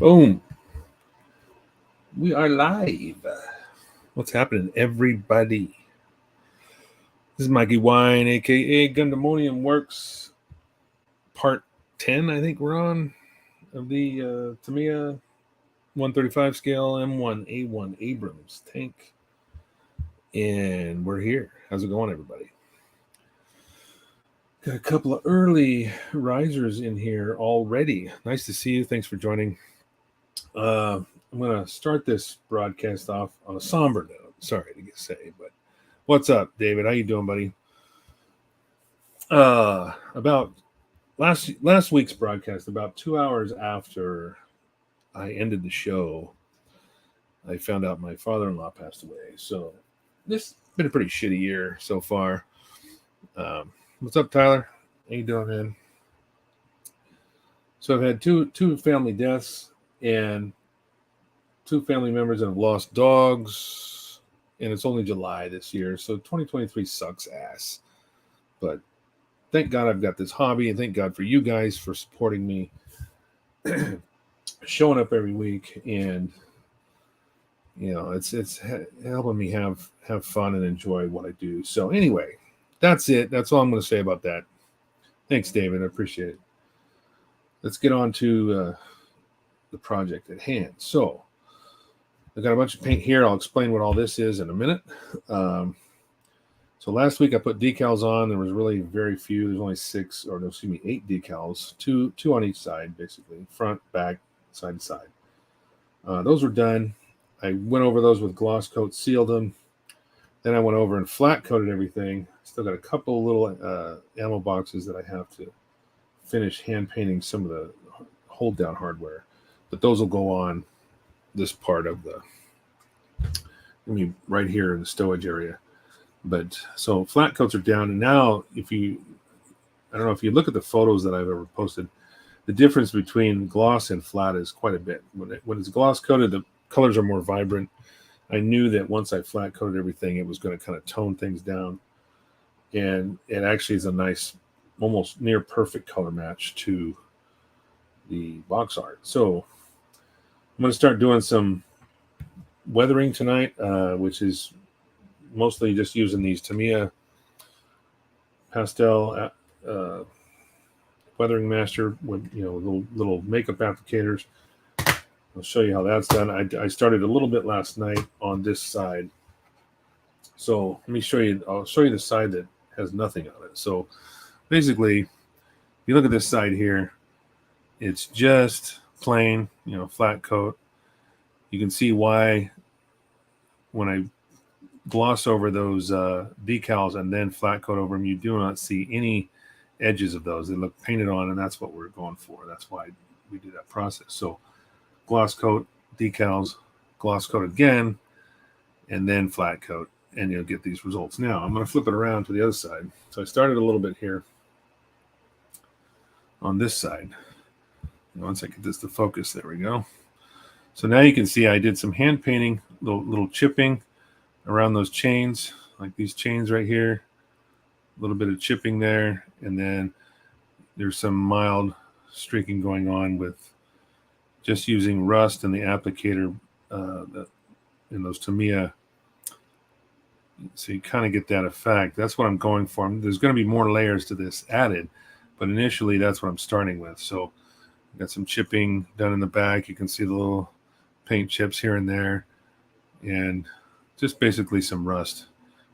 Boom. We are live. What's happening, everybody? This is Mikey Wine, aka Gundamonium Works, part 10, I think we're on, of the Tamiya 135 scale M1A1 Abrams tank. And we're here. How's it going, everybody? Got a couple of early risers in here already. Nice to see you. Thanks for joining. I'm going to start this broadcast off on a somber note. Sorry to say, but what's up, David? How you doing, buddy? About last week's broadcast, about 2 hours after I ended the show, I found out my father-in-law passed away. So this has been a pretty shitty year so far. What's up, Tyler? How you doing, man? So I've had two family deaths and 2 family members that have lost dogs, and it's only July this year, so 2023 sucks ass. But thank God I've got this hobby, and thank God for you guys for supporting me, showing up every week, and it's helping me have fun and enjoy what I do. So anyway, that's it. That's all I'm going to say about that. Thanks, David. I appreciate it. Let's get on to the project at hand. So I got a bunch of paint here. I'll explain what all this is in a minute. So last week I put decals on. There was really very few. There's only 8 decals, two on each side, basically, front, back, side to side. Those were done. I went over those with gloss coat, sealed them. Then I went over and flat coated everything. Still got a couple little ammo boxes that I have to finish hand painting some of the hold down hardware, but those will go on this part of right here in the stowage area. But so flat coats are down, and now I don't know if you look at the photos that I've ever posted, the difference between gloss and flat is quite a bit. When it's gloss coated, the colors are more vibrant. I knew that once I flat coated everything, it was going to kind of tone things down, and it actually is a nice, almost near perfect color match to the box art. So I'm going to start doing some weathering tonight, which is mostly just using these Tamiya pastel weathering master with little makeup applicators. I'll show you how that's done. I started a little bit last night on this side. So let me show you. I'll show you the side that has nothing on it. So basically, if you look at this side here, it's just plain, flat coat. You can see why when I gloss over those decals and then flat coat over them, you do not see any edges of those. They look painted on, and that's what we're going for. That's why we do that process. So gloss coat, decals, gloss coat again, and then flat coat, and you'll get these results. Now I'm going to flip it around to the other side. So I started a little bit here on this side. Once I get this to focus, there we go. So now you can see I did some hand painting, little chipping around those chains, like these chains right here. A little bit of chipping there, and then there's some mild streaking going on with just using rust and the applicator in those Tamiya. So you kind of get that effect. That's what I'm going for. There's going to be more layers to this added, but initially that's what I'm starting with. So got some chipping done in the back. You can see the little paint chips here and there, and just basically some rust.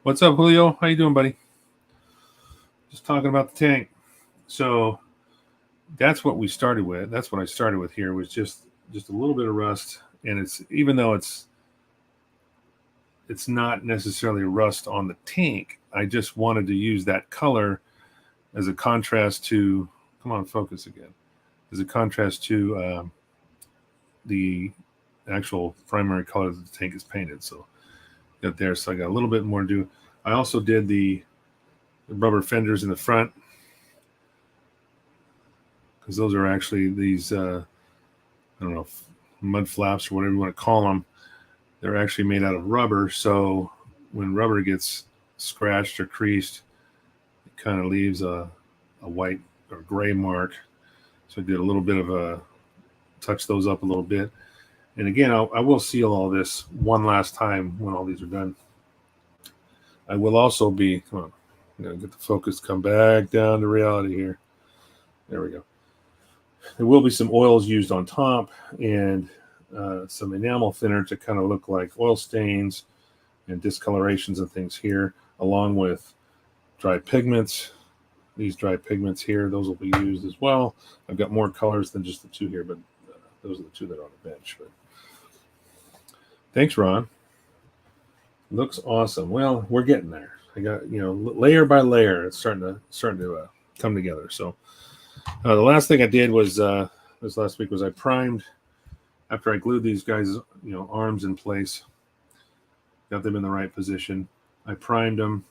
What's up, Julio? How you doing, buddy? Just talking about the tank. So that's what we started with. That's what I started with here, was just a little bit of rust. And it's, even though it's not necessarily rust on the tank, I just wanted to use that color as a contrast to, come on, focus again, as a contrast to the actual primary color that the tank is painted. So got there. So I got a little bit more to do. I also did the rubber fenders in the front, because those are actually these, I don't know, mud flaps or whatever you want to call them. They're actually made out of rubber. So when rubber gets scratched or creased, it kind of leaves a white or gray mark. So I did a little bit of a touch those up a little bit. And again, I will seal all this one last time when all these are done. I will also be, come on, I'm going to get the focus, come back down to reality here. There we go. There will be some oils used on top and some enamel thinner to kind of look like oil stains and discolorations and things here, along with dry pigments. These dry pigments here, those will be used as well. I've got more colors than just the two here, but those are the two that are on the bench. But thanks, Ron. Looks awesome. Well, we're getting there. I got, layer by layer, it's starting to come together. So the last thing I did was this last week was I primed after I glued these guys, arms in place, got them in the right position. I primed them.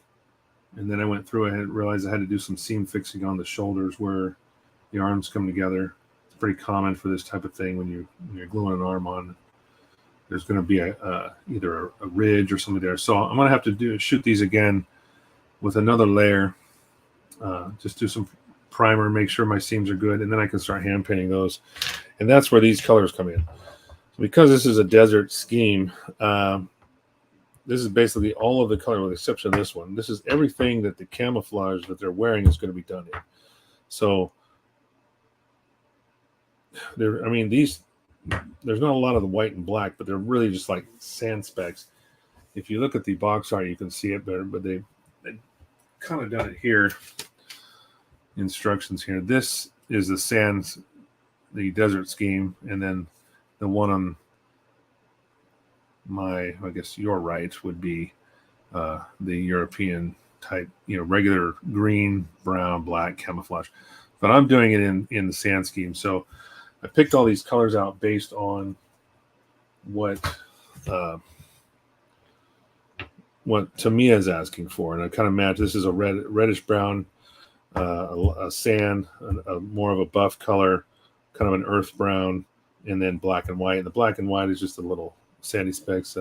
And then I went through and realized I had to do some seam fixing on the shoulders where the arms come together. It's pretty common for this type of thing when you're gluing an arm on. There's going to be either a ridge or something there. So I'm going to have to shoot these again with another layer. Just do some primer, make sure my seams are good, and then I can start hand painting those. And that's where these colors come in. So because this is a desert scheme, this is basically all of the color with the exception of this one. This is everything that the camouflage that they're wearing is going to be done in. So there's not a lot of the white and black, but they're really just like sand specks. If you look at the box art, you can see it better, but they kind of done it here. Instructions here. This is the desert scheme, and then the one on I guess your right would be the European type, regular green, brown, black camouflage. But I'm doing it in the sand scheme. So I picked all these colors out based on what Tamiya is asking for, and I kind of match. This is a reddish brown, a sand, more of a buff color, kind of an earth brown, and then black and white. And the black and white is just a little sandy specks.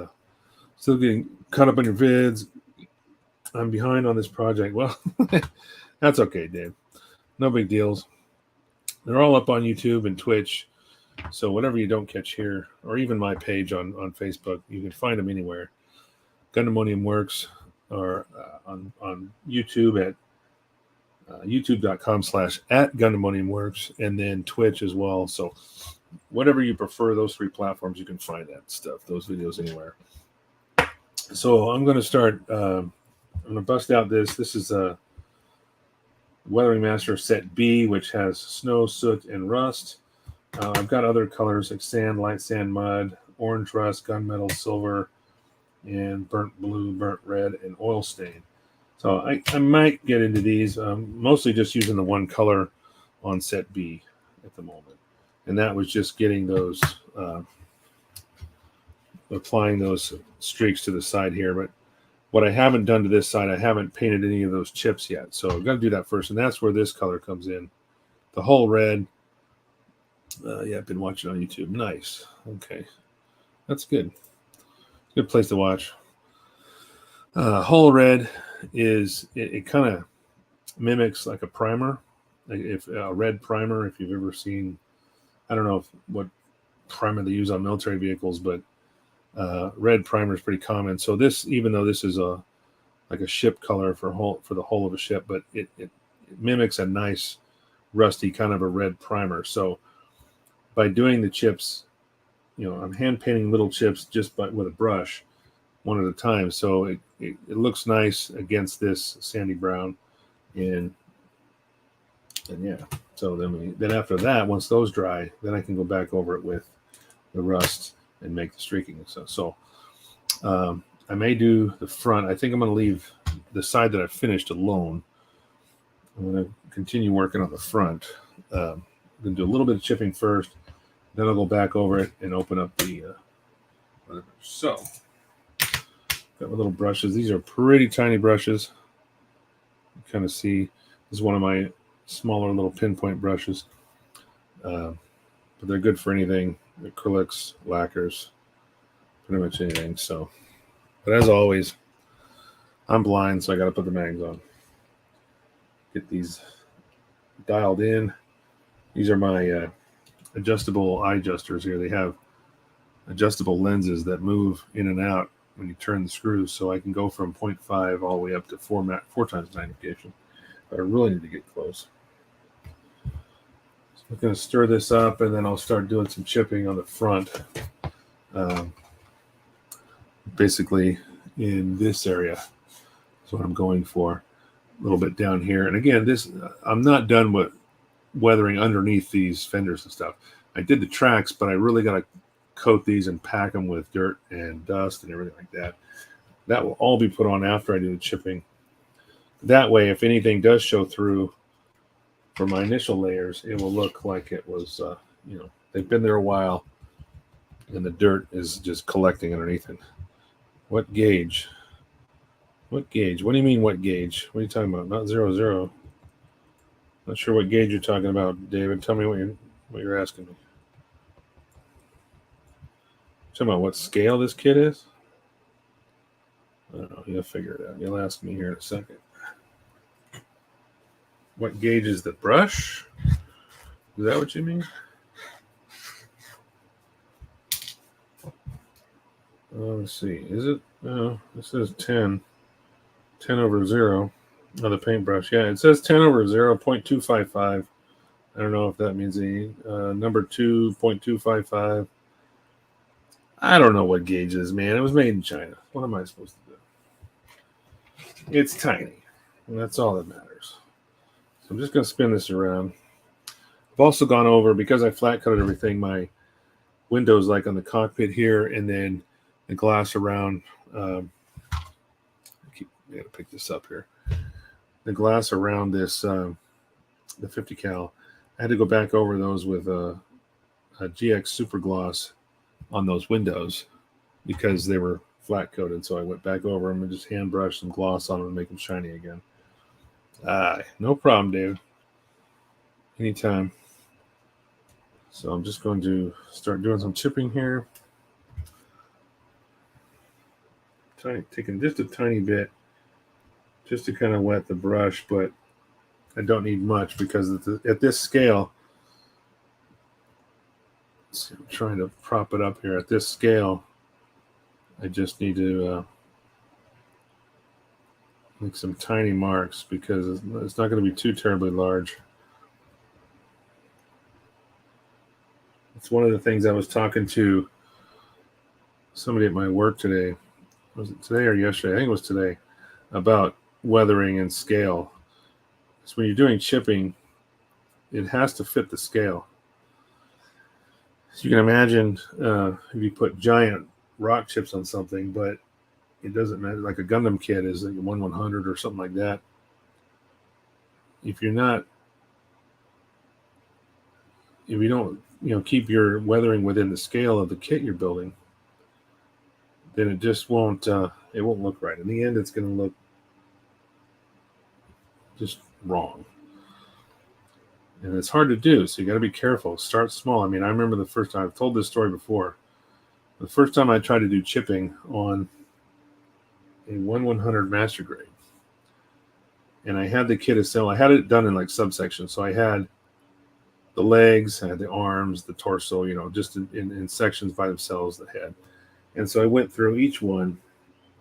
Still getting caught up on your vids. I'm behind on this project. Well, that's okay, Dave. No big deals. They're all up on YouTube and Twitch. So whatever you don't catch here, or even my page on Facebook, you can find them anywhere. Gundamonium Works, or on YouTube at youtube.com/@Gundamoniumworks, and then Twitch as well. So whatever you prefer, those three platforms, you can find that stuff, those videos anywhere. So I'm going to start, I'm going to bust out this. This is a Weathering Master Set B, which has snow, soot, and rust. I've got other colors like sand, light sand, mud, orange rust, gunmetal, silver, and burnt blue, burnt red, and oil stain. So I might get into these, mostly just using the one color on Set B at the moment. And that was just getting those, applying those streaks to the side here. But what I haven't done to this side, I haven't painted any of those chips yet. So I've got to do that first. And that's where this color comes in. The whole red. Yeah, I've been watching on YouTube. Nice. Okay. That's good. Good place to watch. Whole red is, it kind of mimics like a primer. If a red primer, if you've ever seen, I don't know what primer they use on military vehicles, but red primer is pretty common. So this, even though this is like a ship color for the whole of a ship, but it mimics a nice rusty kind of a red primer. So by doing the chips, I'm hand painting little chips just with a brush, one at a time. So it looks nice against this sandy brown, and yeah. So then after that, once those dry, then I can go back over it with the rust and make the streaking. So I may do the front. I think I'm going to leave the side that I finished alone. I'm going to continue working on the front. I'm going to do a little bit of chipping first, then I'll go back over it and open up the whatever. So got my little brushes. These are pretty tiny brushes. You kind of see, this is one of my smaller little pinpoint brushes, but they're good for anything, acrylics, lacquers, pretty much anything. So, but as always, I'm blind, so I got to put the mags on, get these dialed in. These are my adjustable eye adjusters here. They have adjustable lenses that move in and out when you turn the screws, so I can go from 0.5 all the way up to 4 times magnification. But I really need to get close. So I'm going to stir this up, and then I'll start doing some chipping on the front. Basically in this area is what I'm going for. A little bit down here. And again, this I'm not done with weathering underneath these fenders and stuff. I did the tracks, but I really got to coat these and pack them with dirt and dust and everything like that. That will all be put on after I do the chipping. That way, if anything does show through for my initial layers, it will look like it was, they've been there a while and the dirt is just collecting underneath it. What gauge? What gauge? What do you mean, what gauge? What are you talking about? Not 00. Not sure what gauge you're talking about, David. Tell me what you're asking me. Talking about what scale this kit is? I don't know. You'll figure it out. You'll ask me here in a second. What gauge is the brush? Is that what you mean? Let's see. Is it? Oh, it says 10. 10 over 0 on the paintbrush. Yeah, it says 10 over 0, 0.255. I don't know if that means the number 2, 0.255. I don't know what gauge is, man. It was made in China. What am I supposed to do? It's tiny, and that's all that matters. So I'm just going to spin this around. I've also gone over, because I flat coated everything, my windows like on the cockpit here, and then the glass around. I got to pick this up here. The glass around this, the 50 cal. I had to go back over those with a GX Super Gloss on those windows because they were flat coated. So I went back over them and just hand brushed some gloss on them and make them shiny again. No problem, Dave. Anytime. So I'm just going to start doing some chipping here. Taking just a tiny bit just to kind of wet the brush, but I don't need much because at this scale, see, I'm trying to prop it up here. At this scale, I just need to make some tiny marks because it's not going to be too terribly large. It's one of the things I was talking to somebody at my work today. Was it today or yesterday? I think it was today, about weathering and scale. So when you're doing chipping, it has to fit the scale. So you can imagine if you put giant rock chips on something, but it doesn't matter, like a Gundam kit is like 1/100 or something like that. If you don't, keep your weathering within the scale of the kit you're building, then it just won't look right. In the end, it's going to look just wrong. And it's hard to do, so you got to be careful. Start small. I mean, I remember the first time, I've told this story before. The first time I tried to do chipping on a 1/100 master grade, and I had the kit assembled. I had it done in like subsections. So I had the legs, I had the arms, the torso, just in sections by themselves, the head. And so I went through each one,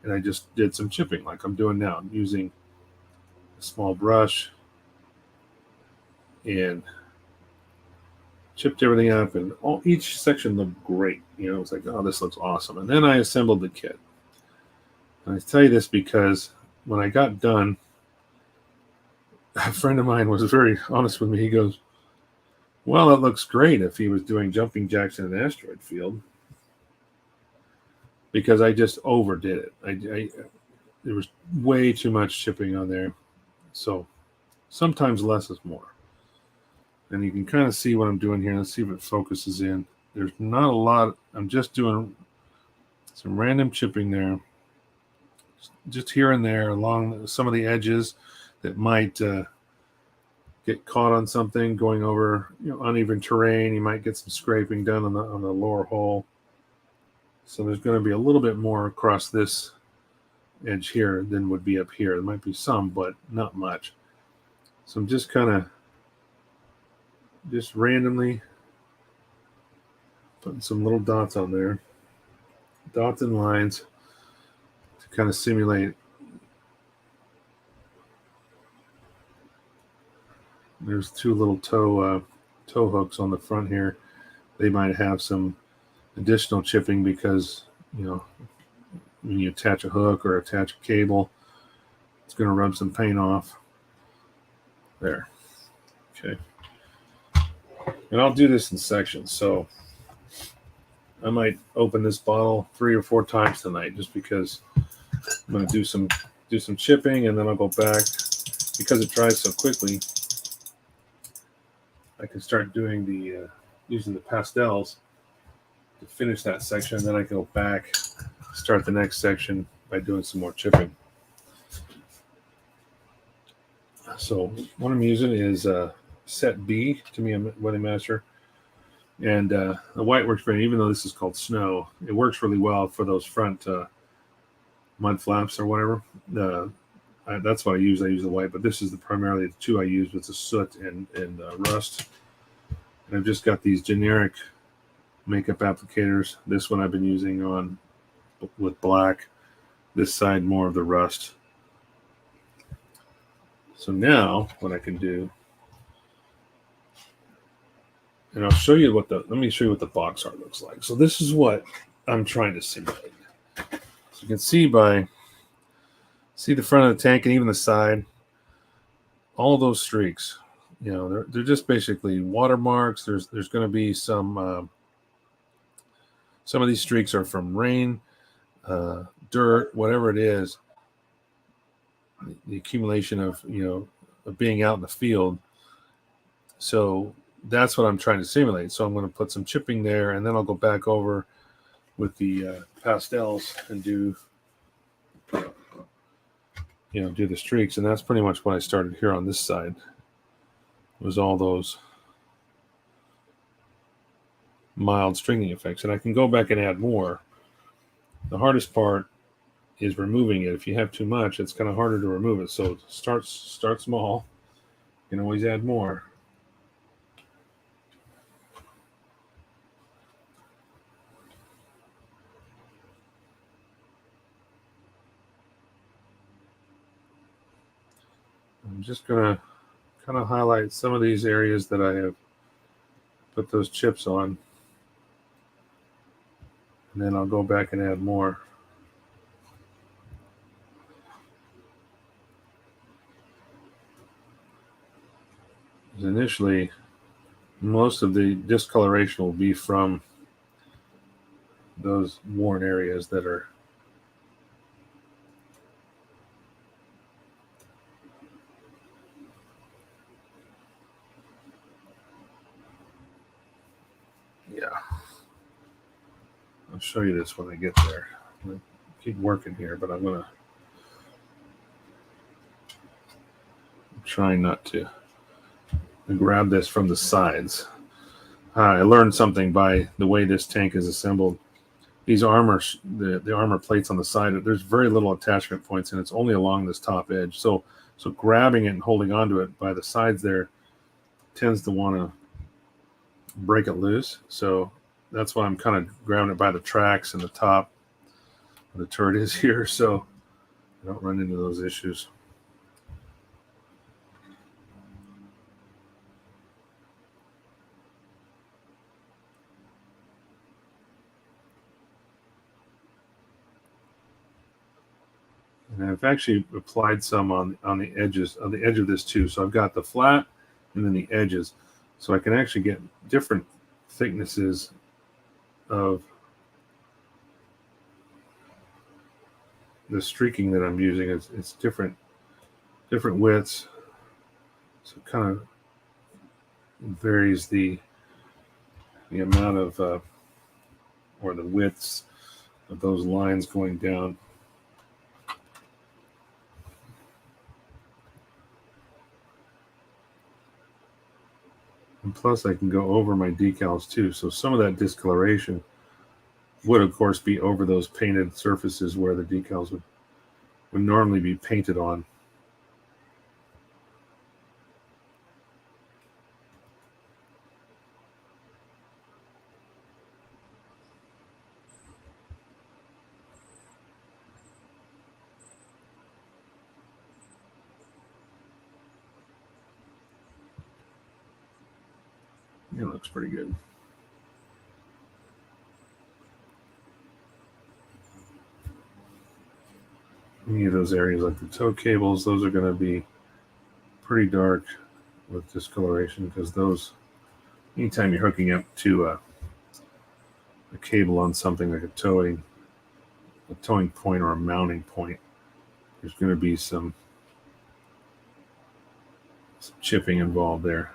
and I just did some chipping like I'm doing now. I'm using a small brush and chipped everything up, and each section looked great. It's like, oh, this looks awesome. And then I assembled the kit. And I tell you this because when I got done, a friend of mine was very honest with me. He goes, well, it looks great if he was doing jumping jacks in an asteroid field. Because I just overdid it. There was way too much chipping on there. So sometimes less is more. And you can kind of see what I'm doing here. Let's see if it focuses in. There's not a lot. I'm just doing some random chipping there. Just here and there along some of the edges that might get caught on something going over uneven terrain. You might get some scraping done on the lower hole. So there's going to be a little bit more across this edge here than would be up here. There might be some, but not much. So I'm just kind of randomly Putting some little dots on there. Dots and lines to kind of simulate. There's two little toe hooks on the front here. They might have some additional chipping because, when you attach a hook or attach a cable, it's going to rub some paint off. There. Okay. And I'll do this in sections. So I might open this bottle 3 or 4 times tonight just because I'm going to do some chipping, and then I'll go back. Because it dries so quickly, I can start doing using the pastels to finish that section. Then I can go back, start the next section by doing some more chipping. So what I'm using is set B, Tamiya M1A1 Master, and the white works great. Even though this is called snow, it works really well for those front mud flaps or whatever. That's what I use. I use the white, but this is primarily the two I use with the soot and rust. And I've just got these generic makeup applicators. This one I've been using on with black. This side more of the rust. So now what I can do, and I'll show you let me show you what the box art looks like. So this is what I'm trying to simulate. So you can see the front of the tank and even the side, all those streaks, they're just basically watermarks. There's going to be some of these streaks are from rain, dirt, whatever it is, the accumulation of being out in the field. So that's what I'm trying to simulate. So I'm going to put some chipping there, and then I'll go back over with the pastels and do the streaks. And that's pretty much what I started here on this side. Was all those mild stringing effects, and I can go back and add more. The hardest part is removing it. If you have too much, it's kind of harder to remove it. So start small. You can always add more. I'm just going to kind of highlight some of these areas that I have put those chips on. And then I'll go back and add more. Initially, most of the discoloration will be from those worn areas that are I'll show you this when I get there. I'm going to keep working here, but I'm trying not to grab this from the sides. I learned something by the way this tank is assembled. These the armor plates on the side, there's very little attachment points, and it's only along this top edge. So grabbing it and holding onto it by the sides there tends to want to break it loose. So that's why I'm kind of grabbing it by the tracks and the top where the turret is here, so I don't run into those issues. And I've actually applied some on the edges, on the edge of this too. So I've got the flat and then the edges. So I can actually get different thicknesses of the streaking that I'm using. It's different widths. So it kind of varies the amount of or the widths of those lines going down. And plus I can go over my decals too. So some of that discoloration would of course be over those painted surfaces where the decals would normally be painted on. It looks pretty good. Any of those areas like the toe cables, those are going to be pretty dark with discoloration because those, anytime you're hooking up to a cable on something like a towing point or a mounting point, there's going to be some chipping involved there.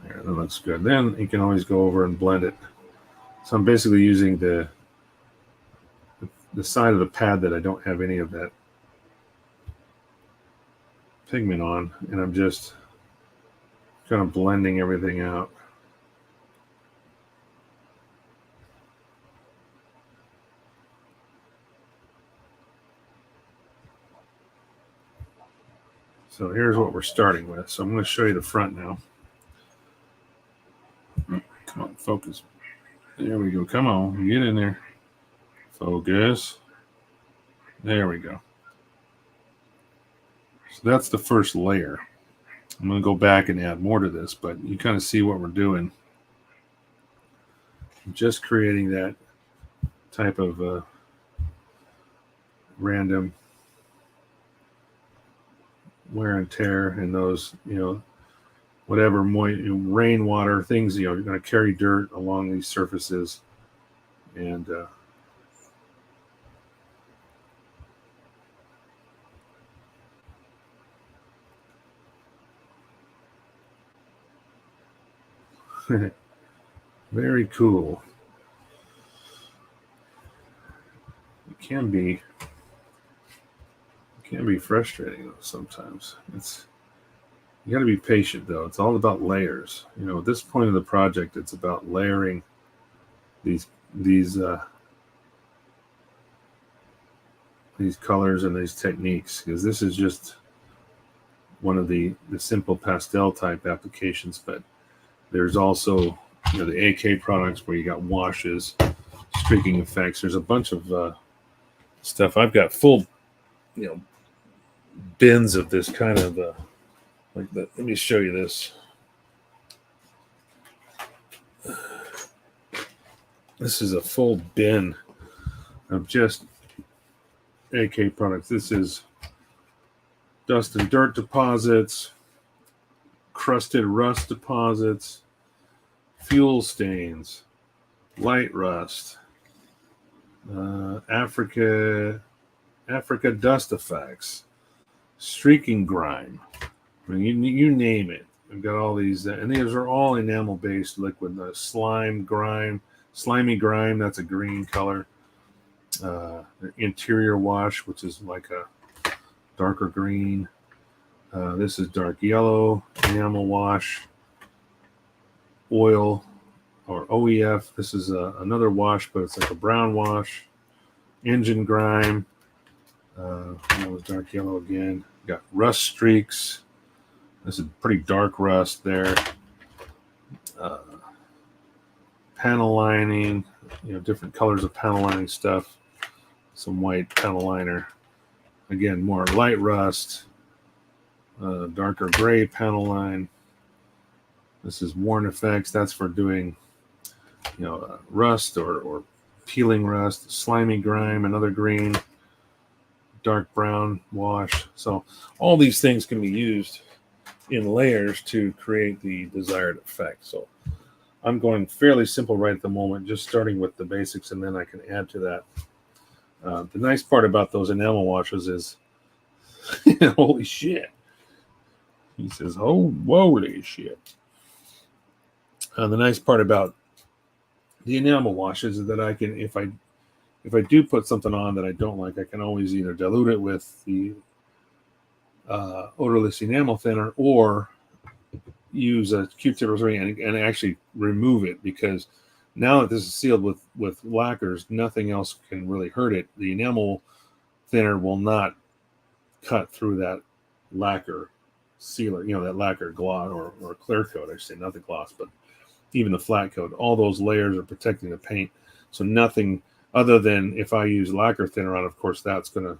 There, that looks good. Then you can always go over and blend it. So I'm basically using the side of the pad that I don't have any of that pigment on, and I'm just kind of blending everything out. So here's what we're starting with. So I'm going to show you the front now. Come on, focus. There we go. Come on, get in there. Focus. There we go. So that's the first layer. I'm going to go back and add more to this, but you kind of see what we're doing. Just creating that type of random wear and tear, and those, whatever rainwater things, you're going to carry dirt along these surfaces, and very cool. It can be frustrating though sometimes. You got to be patient though. It's all about layers. At this point of the project, it's about layering these colors and these techniques, because this is just one of the simple pastel type applications, but there's also the AK products where you got washes, streaking effects. There's a bunch of stuff. I've got full bins of this kind of like that. Let me show you this. This is a full bin of just AK products. This is dust and dirt deposits, crusted rust deposits, fuel stains, light rust, Africa dust effects, streaking grime. I mean, you name it. We've got all these, and these are all enamel-based liquid. Slimy grime, that's a green color. Interior wash, which is like a darker green. This is dark yellow. Enamel wash. Oil, or OEF. This is another wash, but it's like a brown wash. Engine grime. That was dark yellow again. Got rust streaks. This is pretty dark rust there. Panel lining, different colors of panel lining stuff. Some white panel liner. Again, more light rust. Darker gray panel line. This is worn effects. That's for doing, rust or peeling rust. Slimy grime, another green. Dark brown wash. So all these things can be used in layers to create the desired effect. So I'm going fairly simple right at the moment, just starting with the basics, and then I can add to that. The nice part about those enamel washes is, holy shit. He says, oh, holy shit. The nice part about the enamel washes is that I can, if I do put something on that I don't like, I can always either dilute it with the odorless enamel thinner or use a Q-tip or something and actually remove it, because now that this is sealed with lacquers, nothing else can really hurt it. The enamel thinner will not cut through that lacquer sealer, that lacquer gloss or clear coat, I should say, not the gloss, but even the flat coat. All those layers are protecting the paint. So nothing other than if I use lacquer thinner on, of course, that's going to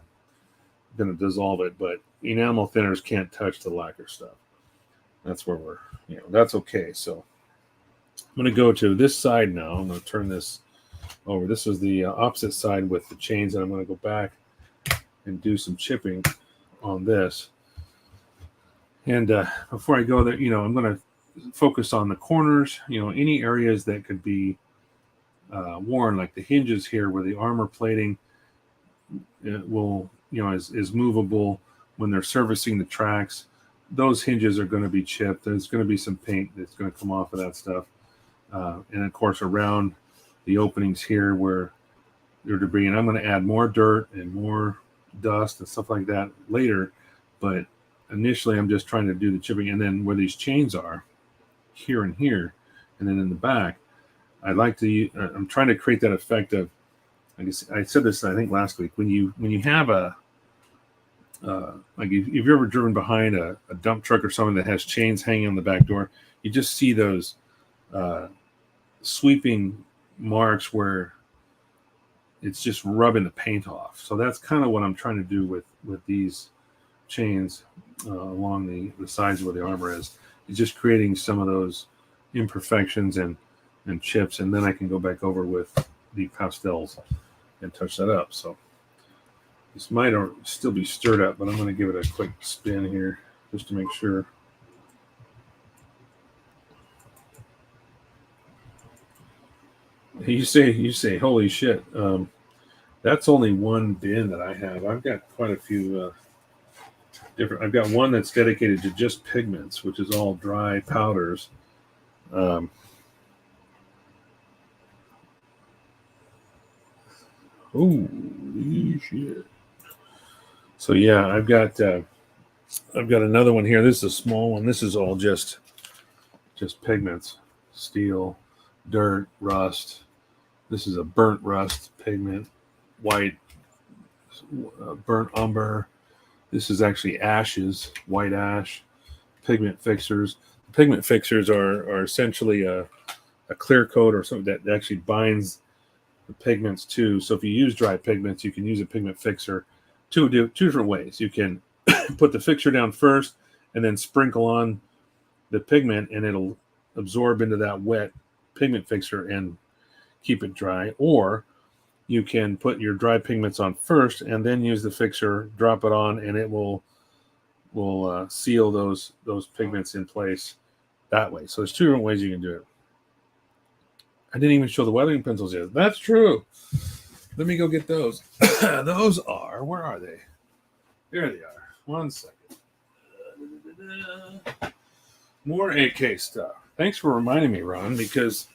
going to dissolve it, but enamel thinners can't touch the lacquer stuff. That's where we're, that's okay. So I'm going to go to this side now. I'm going to turn this over. This is the opposite side with the chains, and I'm going to go back and do some chipping on this. And before I go there, I'm going to focus on the corners, any areas that could be worn, like the hinges here where the armor plating will, is movable when they're servicing the tracks. Those hinges are going to be chipped. There's going to be some paint that's going to come off of that stuff. And of course, around the openings here where there's debris. And I'm going to add more dirt and more dust and stuff like that later. But initially, I'm just trying to do the chipping. And then where these chains are, here and here, and then in the back, I'm trying to create that effect of, I guess I said this, I think, last week, when you have a, like if you've ever driven behind a dump truck or something that has chains hanging on the back door, you just see those sweeping marks where it's just rubbing the paint off. So that's kind of what I'm trying to do with these chains along the sides where the armor is. It's just creating some of those imperfections and chips, and then I can go back over with the pastels and touch that up. So this might still be stirred up, but I'm going to give it a quick spin here just to make sure. You say, holy shit. That's only one bin that I have. I've got quite a few different. I've got one that's dedicated to just pigments, which is all dry powders. Holy shit. So yeah, I've got another one here. This is a small one. This is all just pigments, steel, dirt, rust. This is a burnt rust pigment, white, burnt umber. This is actually ashes, white ash, pigment fixers. Pigment fixers are essentially a clear coat or something that actually binds the pigments too. So if you use dry pigments, you can use a pigment fixer two different ways. You can put the fixture down first and then sprinkle on the pigment, and it'll absorb into that wet pigment fixer and keep it dry. Or you can put your dry pigments on first and then use the fixer, drop it on, and it will seal those pigments in place that way. So there's two different ways you can do it. I didn't even show the weathering pencils yet. That's true. Let me go get those. Those are, where are they? There they are. 1 second. More AK stuff. Thanks for reminding me, Ron, because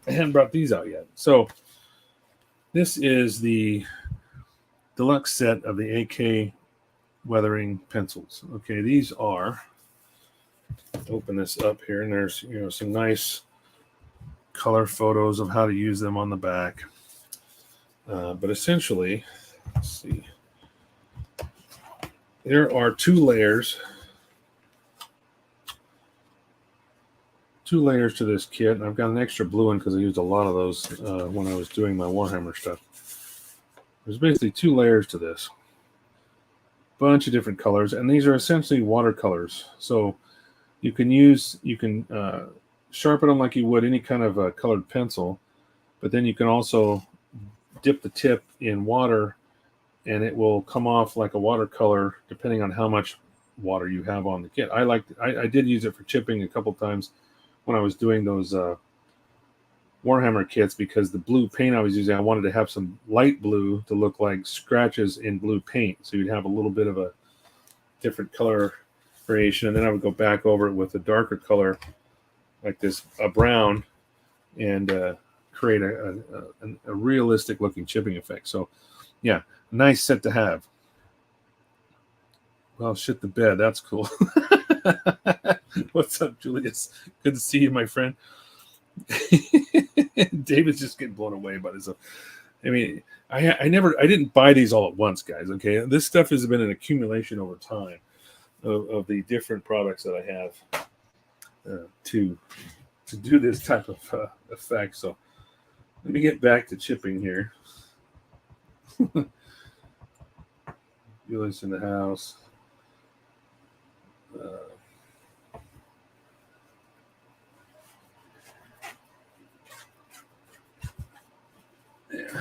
I hadn't brought these out yet. So this is the deluxe set of the AK weathering pencils. Okay, these are, open this up here, and there's some nice color photos of how to use them on the back. But essentially, let's see, there are two layers to this kit, and I've got an extra blue one because I used a lot of those when I was doing my Warhammer stuff. There's basically two layers to this, bunch of different colors, and these are essentially watercolors. So you can sharpen them like you would any kind of colored pencil, but then you can also dip the tip in water, and it will come off like a watercolor depending on how much water you have on the kit. I did use it for chipping a couple times when I was doing those Warhammer kits, because the blue paint I was using, I wanted to have some light blue to look like scratches in blue paint, so you'd have a little bit of a different color variation, and then I would go back over it with a darker color like this, a brown, and create a realistic looking chipping effect. So yeah, nice set to have. Well, shit the bed. That's cool. What's up, Julius? Good to see you, my friend. David's just getting blown away by this. I mean, I didn't buy these all at once, guys. Okay, this stuff has been an accumulation over time of the different products that I have to do this type of effect. So let me get back to chipping here. Bueller's in the house.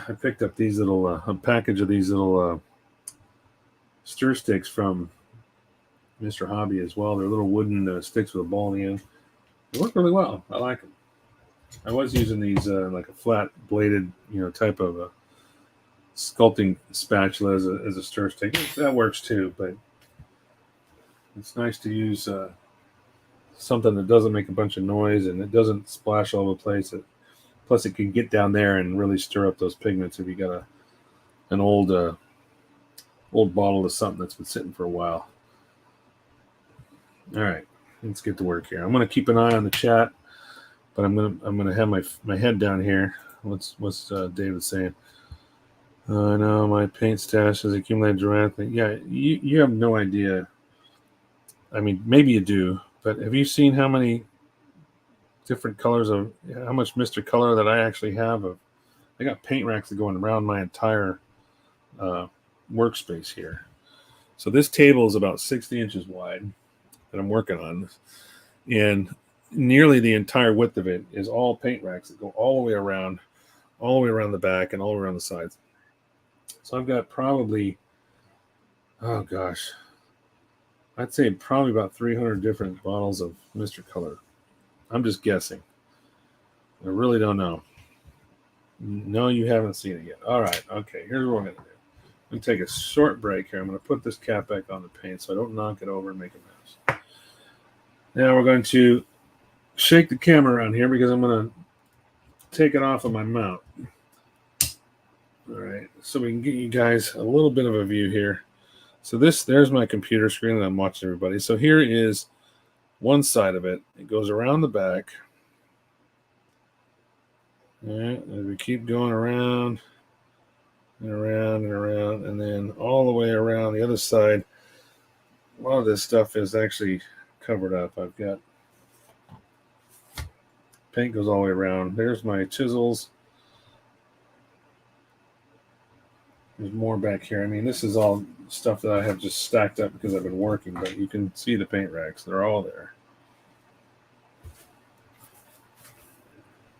I picked up these little a package of these little stir sticks from Mr. Hobby as well. They're little wooden sticks with a ball in the end. They work really well. I like them. I was using these like a flat bladed, type of sculpting spatula as a stir stick. That works too, but it's nice to use something that doesn't make a bunch of noise and it doesn't splash all over the place. Plus, it can get down there and really stir up those pigments if you got an old bottle of something that's been sitting for a while. All right, let's get to work here. I'm going to keep an eye on the chat, but I'm gonna have my head down here. What's David saying? No, my paint stash has accumulated dramatically. Yeah, you have no idea. I mean, maybe you do, but have you seen how many different colors of how much Mr. Color that I actually have? I got paint racks that go around my entire workspace here. So this table is about 60 inches wide that I'm working on, and nearly the entire width of it is all paint racks that go all the way around the back and all around the sides. So I've got probably, oh gosh, I'd say probably about 300 different bottles of Mr. Color. I'm just guessing. I really don't know. No, you haven't seen it yet. All right. Okay. Here's what we're going to do. I'm going to take a short break here. I'm going to put this cap back on the paint so I don't knock it over and make a mess. Now we're going to shake the camera around here because I'm going to take it off of my mount. All right. So we can get you guys a little bit of a view here. So there's my computer screen that I'm watching everybody. So here is one side of it. It goes around the back. All right, as we keep going around and around and around, and then all the way around the other side. A lot of this stuff is actually covered up. I've got paint goes all the way around. There's my chisels. There's more back here. I mean, this is all stuff that I have just stacked up because I've been working, but you can see the paint racks. They're all there.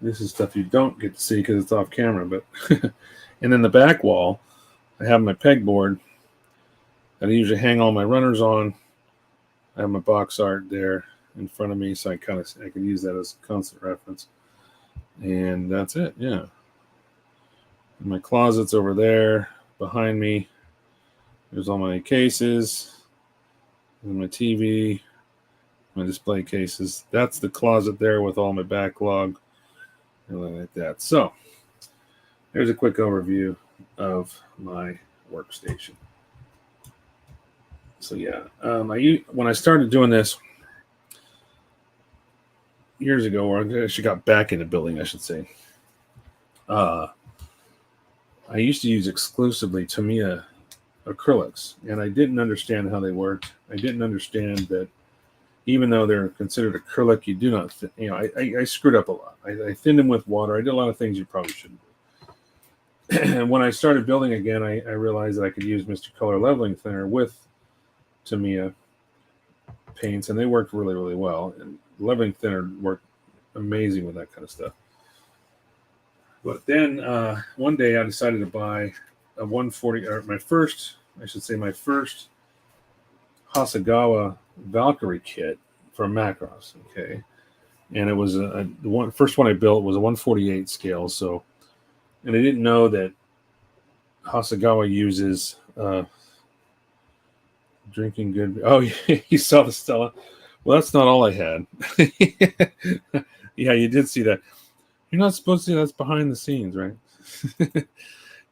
This is stuff you don't get to see because it's off camera, but and then the back wall, I have my pegboard that I usually hang all my runners on. I have my box art there in front of me, so I can use that as a constant reference. And that's it, yeah. And my closet's over there behind me. There's all my cases, and my TV, my display cases. That's the closet there with all my backlog. Like that. So there's a quick overview of my workstation. So yeah, when I started doing this years ago, or I actually got back into building, I should say, I used to use exclusively Tamiya acrylics, and I didn't understand how they worked. I didn't understand that even though they're considered acrylic, you do not, I screwed up a lot. I thinned them with water. I did a lot of things you probably shouldn't do. And when I started building again, I realized that I could use Mr. Color leveling thinner with Tamiya paints, and they worked really, really well. And leveling thinner worked amazing with that kind of stuff. But then one day I decided to buy a 140, or my first Hasegawa Valkyrie kit from Macross, okay, and it was the first one I built was a 148 scale. So, and I didn't know that Hasegawa uses drinking good. Oh, you saw the Stella. Well, that's not all I had. Yeah, you did see that. You're not supposed to see that's behind the scenes, right?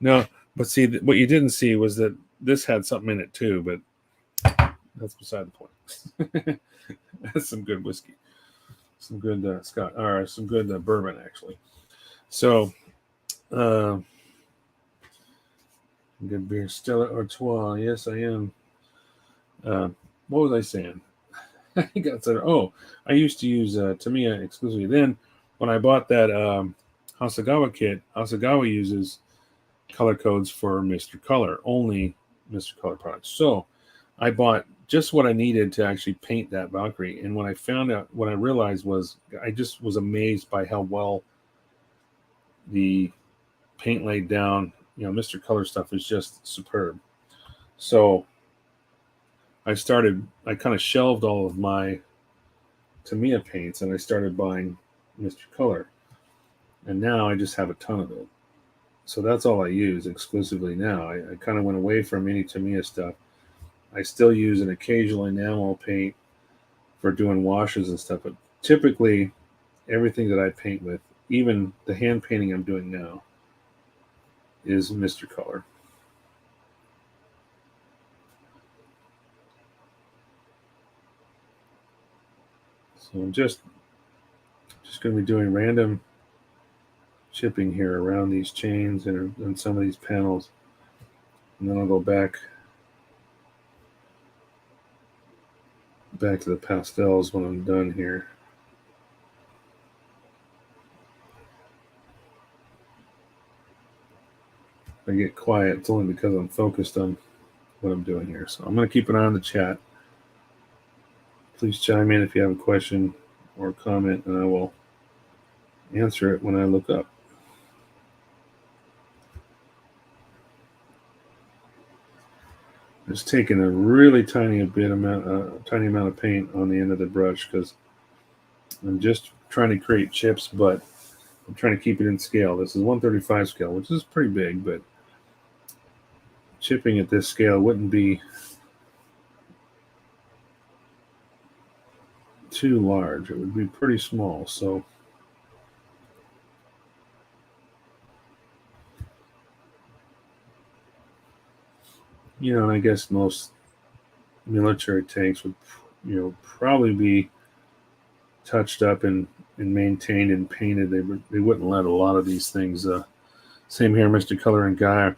No, but see, what you didn't see was that this had something in it too, but that's beside the point. That's some good whiskey, some good Scotch, or some good bourbon actually. So, good beer, Stella Artois. Yes, I am. What was I saying? I used to use Tamiya exclusively. Then, when I bought that Hasegawa kit, Hasegawa uses color codes for Mr. Color only Mr. Color products. So I bought just what I needed to actually paint that Valkyrie. And when I found out, what I realized was I just was amazed by how well the paint laid down. Mr. Color stuff is just superb. So I kind of shelved all of my Tamiya paints and I started buying Mr. Color. And now I just have a ton of it. So that's all I use exclusively now. I kind of went away from any Tamiya stuff. I still use an occasional enamel paint for doing washes and stuff, but typically everything that I paint with, even the hand painting I'm doing now, is Mr. Color. So I'm just going to be doing random chipping here around these chains and some of these panels, and then I'll go back to the pastels when I'm done here. If I get quiet, it's only because I'm focused on what I'm doing here. So I'm going to keep an eye on the chat. Please chime in if you have a question or comment, and I will answer it when I look up. Just taking a really tiny amount of paint on the end of the brush because I'm just trying to create chips, but I'm trying to keep it in scale. This is 1/35 scale, which is pretty big, but chipping at this scale wouldn't be too large. It would be pretty small. So and I guess most military tanks would probably be touched up and maintained and painted. They wouldn't let a lot of these things. Same here, Mr. Color and Gaia.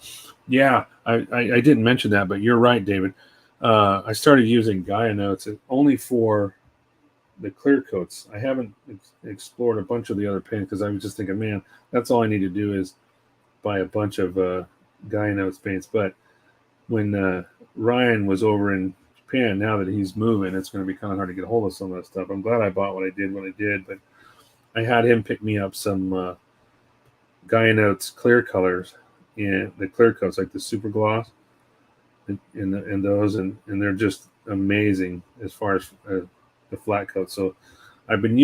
Yeah, I didn't mention that, but you're right, David. I started using Gaia notes only for the clear coats. I haven't explored a bunch of the other paints because I was just thinking, man, that's all I need to do is buy a bunch of Gaia notes paints. But when Ryan was over in Japan, now that he's moving, it's going to be kind of hard to get a hold of some of that stuff. I'm glad I bought what I did when I did, but I had him pick me up some Gaia Notes clear colors in the clear coats, like the super gloss, and those, and they're just amazing as far as the flat coat. So I've been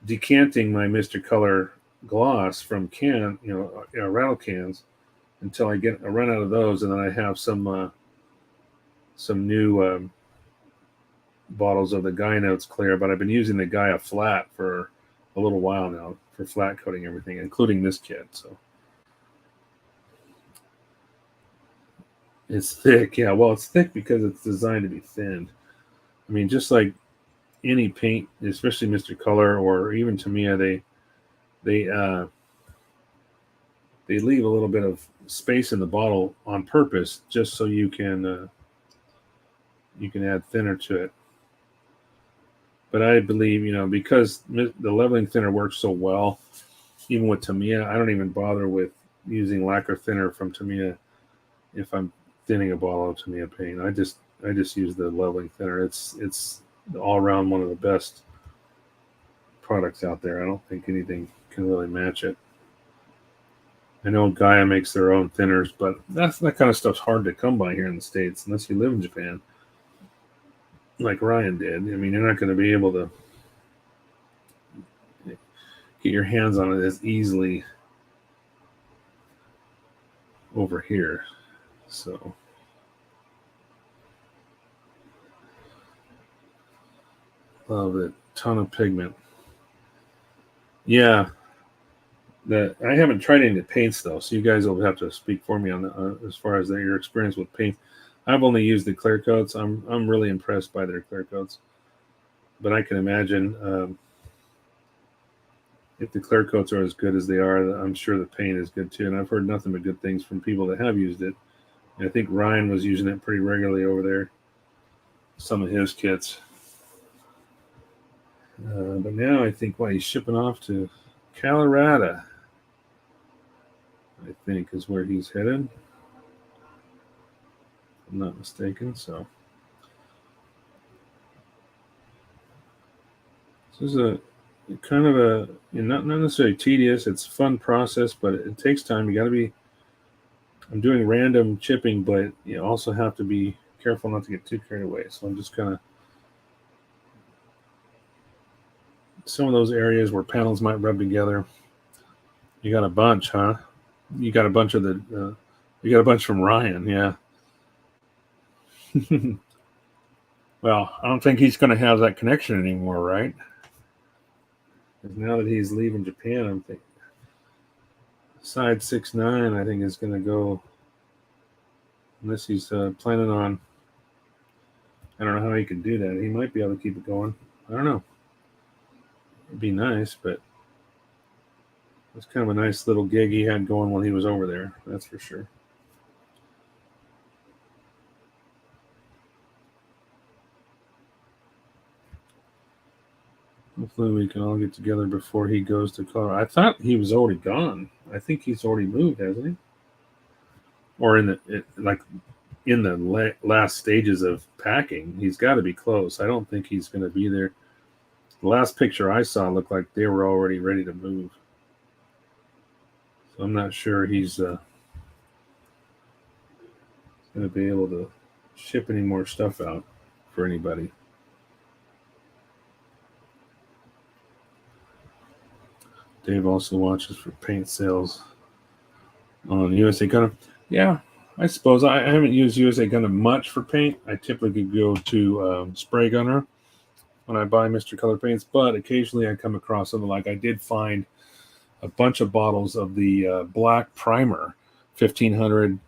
decanting my Mr. Color gloss from rattle cans until I run out of those, and then I have some new bottles of the Gaia Notes clear. But I've been using the Gaia flat for a little while now for flat coating everything, including this kit. So it's thick. Yeah, well, it's thick because it's designed to be thinned. I mean, just like any paint, especially Mr. Color or even Tamiya, they leave a little bit of space in the bottle on purpose, just so you can add thinner to it. But I believe, because the leveling thinner works so well, even with Tamiya, I don't even bother with using lacquer thinner from Tamiya if I'm thinning a bottle of Tamiya paint. I just use the leveling thinner. It's all around one of the best products out there. I don't think anything can really match it. I know Gaia makes their own thinners, but that kind of stuff's hard to come by here in the States unless you live in Japan, like Ryan did. I mean, you're not going to be able to get your hands on it as easily over here. So love it. Ton of pigment. Yeah. I haven't tried any paints though, so you guys will have to speak for me on that, as far as your experience with paint. I've only used the clear coats. I'm really impressed by their clear coats, but I can imagine if the clear coats are as good as they are, I'm sure the paint is good too. And I've heard nothing but good things from people that have used it. And I think Ryan was using it pretty regularly over there, some of his kits. But now I think he's shipping off to Colorado, I think is where he's headed. I'm not mistaken. So this is a kind of a not necessarily tedious. It's a fun process, but it takes time. You got to be. I'm doing random chipping, but you also have to be careful not to get too carried away. So I'm just kind of some of those areas where panels might rub together. You got a bunch, huh? You got a bunch of the. You got a bunch from Ryan, yeah. Well, I don't think he's going to have that connection anymore, right? Because now that he's leaving Japan, I'm thinking side 6'9", I think is going to go. Unless he's planning on. I don't know how he can do that. He might be able to keep it going. I don't know. It'd be nice, but it's kind of a nice little gig he had going while he was over there. That's for sure. Hopefully we can all get together before he goes to Colorado. I thought he was already gone. I think he's already moved, hasn't he? Or in the last stages of packing. He's got to be close. I don't think he's going to be there. The last picture I saw looked like they were already ready to move. So I'm not sure he's going to be able to ship any more stuff out for anybody. Dave also watches for paint sales on USA Gundam. Yeah, I suppose I haven't used USA Gundam much for paint. I typically go to Spray Gunner when I buy Mr. Color paints, but occasionally I come across something like I did find a bunch of bottles of the black primer, 1500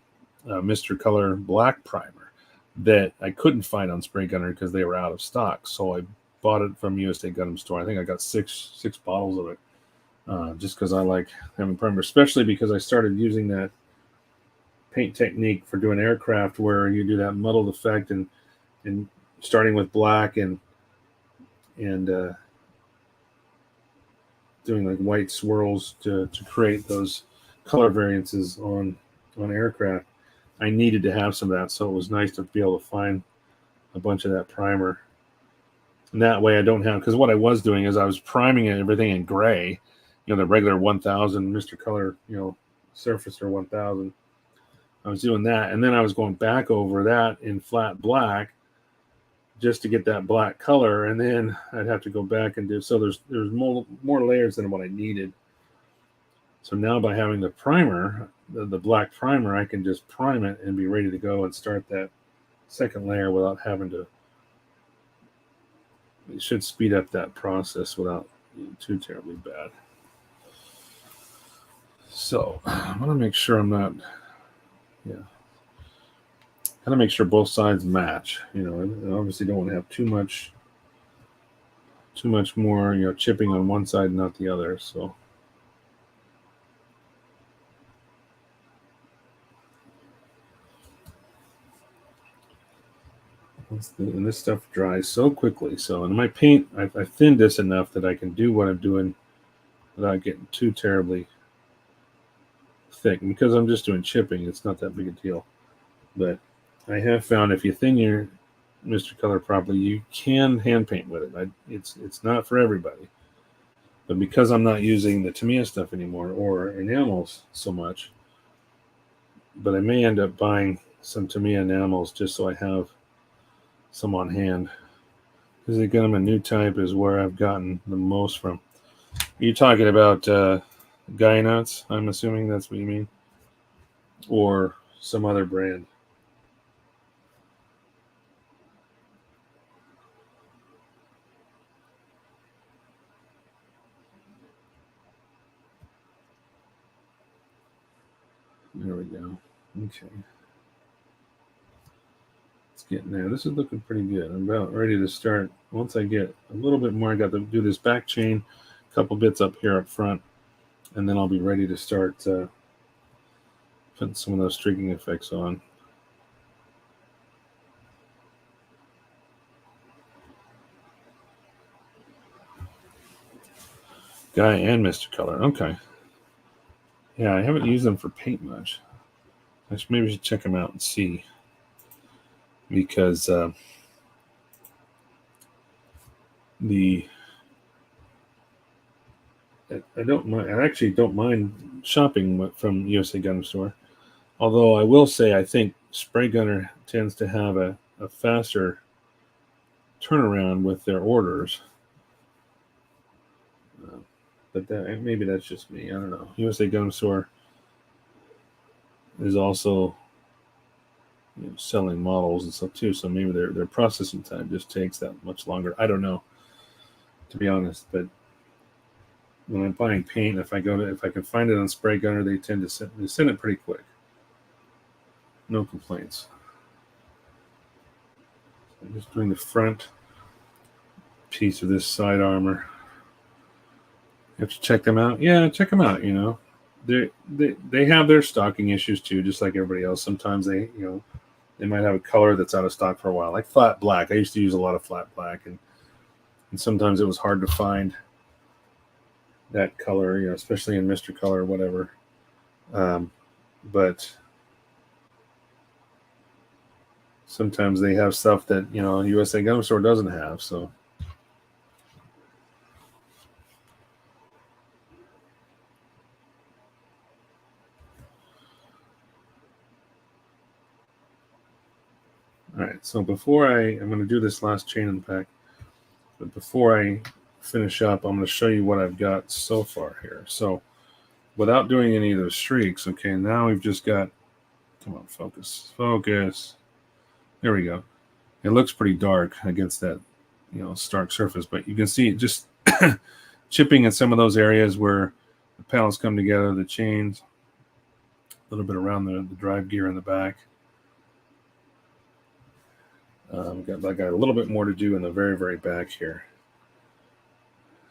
Mr. Color black primer that I couldn't find on Spray Gunner because they were out of stock. So I bought it from USA Gundam Store. I think I got six bottles of it. Just because I like having primer, especially because I started using that paint technique for doing aircraft where you do that muddled effect and starting with black and doing like white swirls to create those color variances on aircraft. I needed to have some of that, so it was nice to be able to find a bunch of that primer. And that way I don't have, because what I was doing is I was priming everything in gray, the regular 1000 Mr. Color, Surfacer 1000. I was doing that, and then I was going back over that in flat black just to get that black color, and then I'd have to go back and do. So there's more layers than what I needed. So now by having the primer, the black primer, I can just prime it and be ready to go and start that second layer without having to. It should speed up that process without being too terribly bad. So I want to make sure I'm not, Got to make sure both sides match. I obviously don't want to have too much more, chipping on one side and not the other. So and this stuff dries so quickly. So in my paint, I thinned this enough that I can do what I'm doing without getting too terribly thick. And because I'm just doing chipping, it's not that big a deal. But I have found if you thin your Mr. Color properly, you can hand paint with it. It's not for everybody. But because I'm not using the Tamiya stuff anymore or enamels so much, but I may end up buying some Tamiya enamels just so I have some on hand. Because again, a new type is where I've gotten the most from. Are you talking about Guy Nuts? I'm assuming that's what you mean. Or some other brand. There we go. Okay. It's getting there. This is looking pretty good. I'm about ready to start. Once I get a little bit more, I got to do this back chain, a couple bits up here up front, and then I'll be ready to start putting some of those streaking effects on. Guy and Mr. Color. Okay. Yeah, I haven't used them for paint much. Maybe I should check them out and see. because I don't mind. I actually don't mind shopping from USA Gun Store. Although I will say, I think Spray Gunner tends to have a faster turnaround with their orders. But maybe that's just me. I don't know. USA Gun Store is also selling models and stuff too, so maybe their processing time just takes that much longer. I don't know, to be honest. But when I'm buying paint, if I can find it on Spray Gunner, they tend to send it pretty quick. No complaints. I'm just doing the front piece of this side armor. You have to check them out. Yeah, check them out. They have their stocking issues too, just like everybody else. Sometimes they might have a color that's out of stock for a while, like flat black. I used to use a lot of flat black, and sometimes it was hard to find that color, especially in Mr. Color or whatever. But sometimes they have stuff that USA Gun Store doesn't have. So all right, so before I'm going to do this last chain in the pack, but before I finish up, I'm going to show you what I've got so far here. So without doing any of those streaks, okay, now we've just got, come on, focus. There we go. It looks pretty dark against that, stark surface, but you can see it just chipping in some of those areas where the panels come together, the chains, a little bit around the drive gear in the back. I got a little bit more to do in the very, very back here.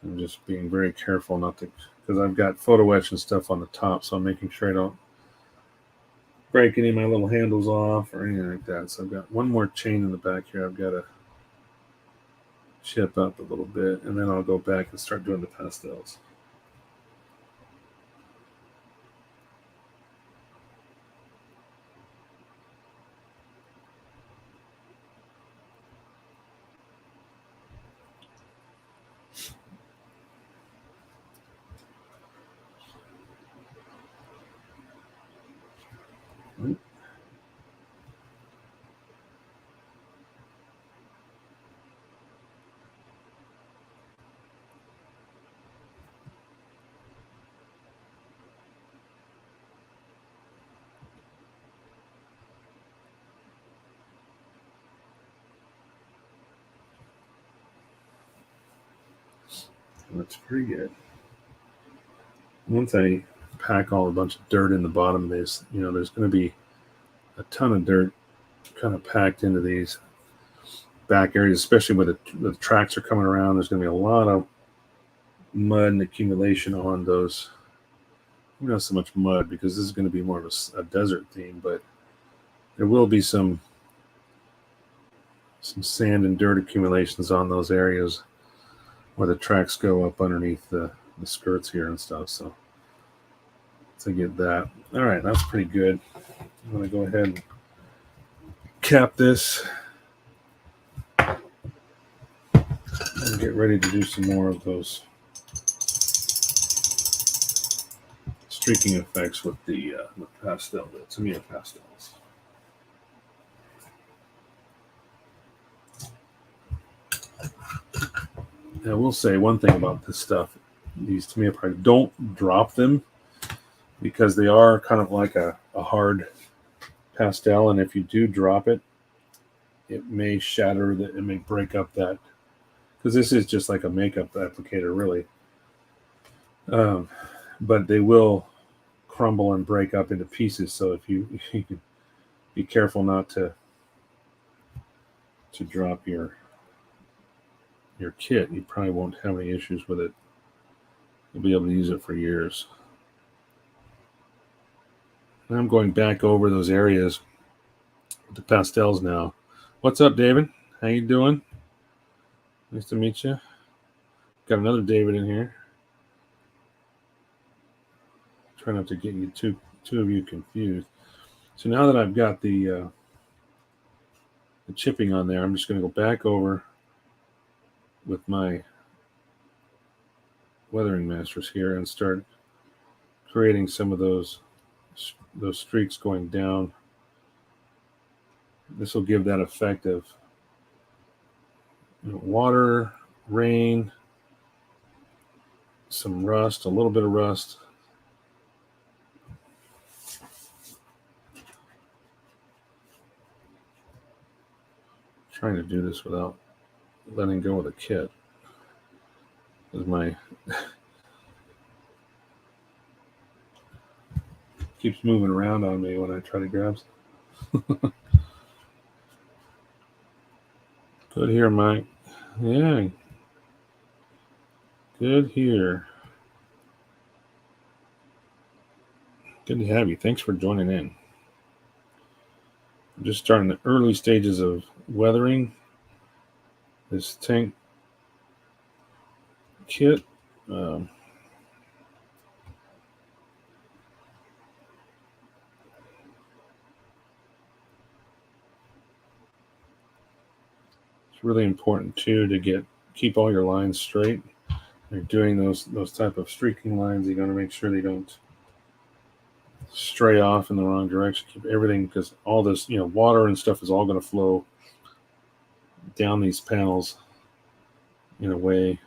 I'm just being very careful not to, because I've got photo etch and stuff on the top, so I'm making sure I don't break any of my little handles off or anything like that. So I've got one more chain in the back here I've got to chip up a little bit, and then I'll go back and start doing the pastels. That's pretty good. Once I pack a bunch of dirt in the bottom of this, there's going to be a ton of dirt kind of packed into these back areas, especially where the tracks are coming around. There's going to be a lot of mud and accumulation on those. Not so much mud, because this is going to be more of a desert theme, but there will be some sand and dirt accumulations on those areas where the tracks go up underneath the skirts here and stuff. So to get that. All right, that's pretty good. I'm going to go ahead and cap this and get ready to do some more of those streaking effects with the pastel, the Tamiya pastels. Now, I will say one thing about this stuff. These Tamiya products, don't drop them, because they are kind of like a hard pastel, and if you do drop it, it may shatter that, it may break up that, because this is just like a makeup applicator, really. But they will crumble and break up into pieces. So if you can be careful not to drop your kit, you probably won't have any issues with it. You'll be able to use it for years. And I'm going back over those areas with the pastels now. What's up, David? How you doing? Nice to meet you. Got another David in here. Try not to get you two of you confused. So now that I've got the chipping on there, I'm just going to go back over with my weathering masters here and start creating some of those streaks going down. This will give that effect of water, rain, some rust, a little bit of rust. Trying to do this without letting go of the kit. Because my keeps moving around on me when I try to grab some. Good here, Mike. Yeah. Good here. Good to have you. Thanks for joining in. I'm just starting the early stages of weathering this tank kit. It's really important too to keep all your lines straight. You're doing those type of streaking lines. You got to make sure they don't stray off in the wrong direction. Keep everything, because all this water and stuff is all going to flow down these panels in a way.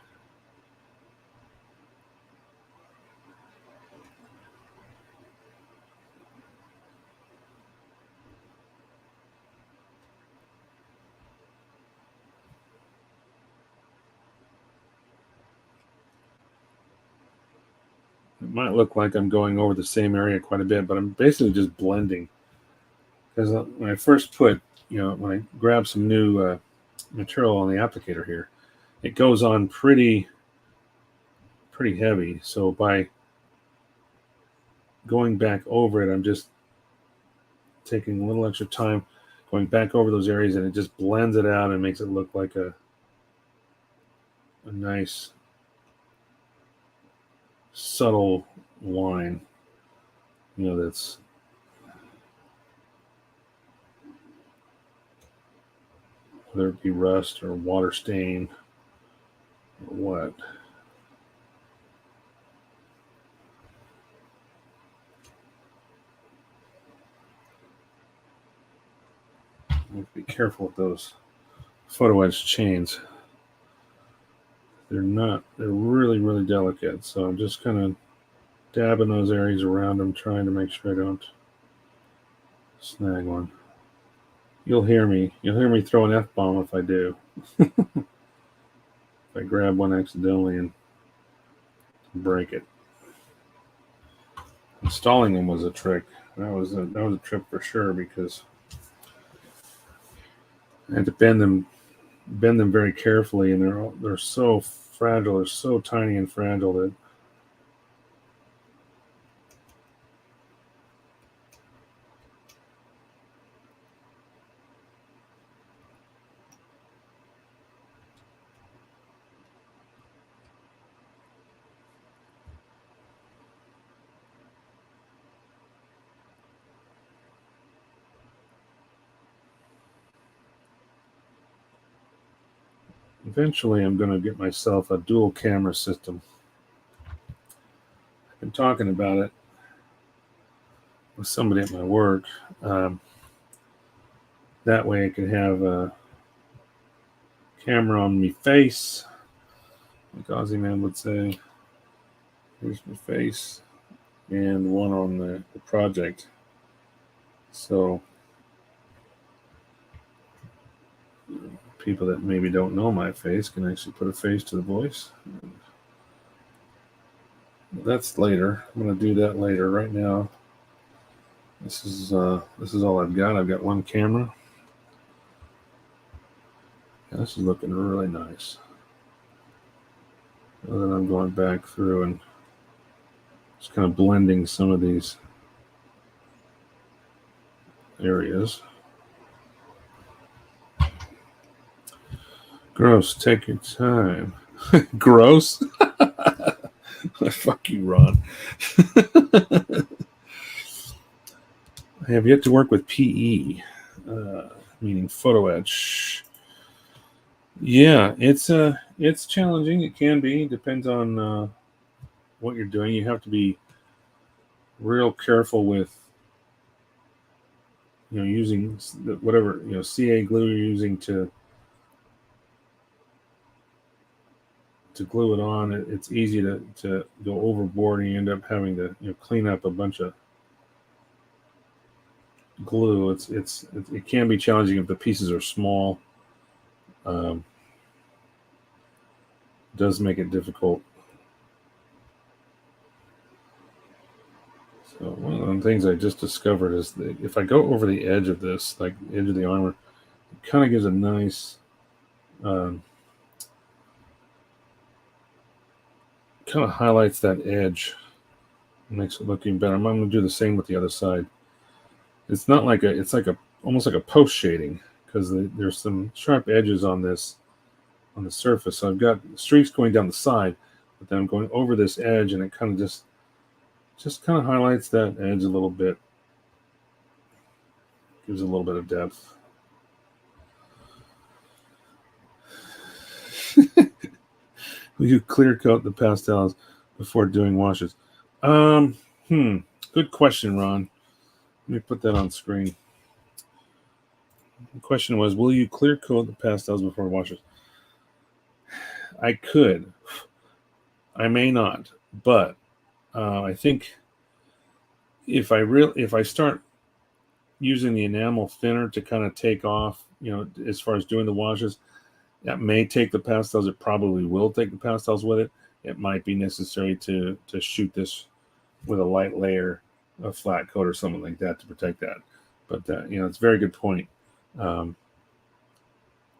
It might look like I'm going over the same area quite a bit, but I'm basically just blending. Because when I first when I grab some new material on the applicator here, it goes on pretty heavy. So by going back over it, I'm just taking a little extra time going back over those areas, and it just blends it out and makes it look like a nice subtle line, that's whether it be rust or water stain or what. You have to be careful with those photo etch chains. They're really, really delicate. So I'm just kind of dabbing those areas around them, trying to make sure I don't snag one. You'll hear me throw an F-bomb if I do. If I grab one accidentally and break it. Installing them was a trick. That was a trip for sure, because I had to bend them very carefully, and they're so fragile. They're so tiny and fragile that eventually I'm going to get myself a dual camera system. I've been talking about it with somebody at my work. That way I can have a camera on me face, like Aussie Man would say. Here's my face, and one on the project. So people that maybe don't know my face can actually put a face to the voice. That's later. I'm going to do that later. Right now, this is all I've got. I've got one camera. Yeah, this is looking really nice. And then I'm going back through and just kind of blending some of these areas. Gross, take your time. Gross? Fuck you, Ron. I have yet to work with PE. meaning photo etch. Yeah, it's challenging. It can be. Depends on what you're doing. You have to be real careful with using whatever CA glue you're using to glue it on. It's easy to go overboard and you end up having to clean up a bunch of glue. It can be challenging if the pieces are small. Does make it difficult. So one of the things I just discovered is that if I go over the edge of this, like the edge of the armor, it kind of gives a nice kind of highlights that edge, makes it look even better. I'm going to do the same with the other side. It's not like it's like almost like a post shading, because there's some sharp edges on this on the surface. So I've got streaks going down the side, but then I'm going over this edge, and it kind of just kind of highlights that edge a little bit, gives a little bit of depth. Will you clear coat the pastels before doing washes? Good question, Ron. Let me put that on screen. The question was, will you clear coat the pastels before washes? I could. I may not, but I think if I start using the enamel thinner to kind of take off, as far as doing the washes, that may take the pastels. It probably will take the pastels with it. It might be necessary to shoot this with a light layer of flat coat or something like that to protect that. But it's a very good point. I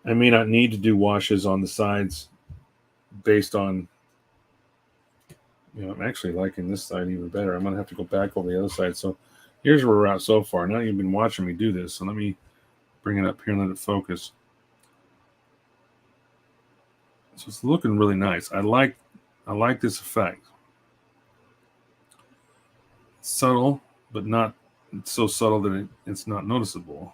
may not need to do washes on the sides based on, I'm actually liking this side even better. I'm going to have to go back over the other side. So here's where we're at so far. Now you've been watching me do this. So let me bring it up here and let it focus. So it's looking really nice. I like this effect. It's subtle, but not so subtle that it's not noticeable,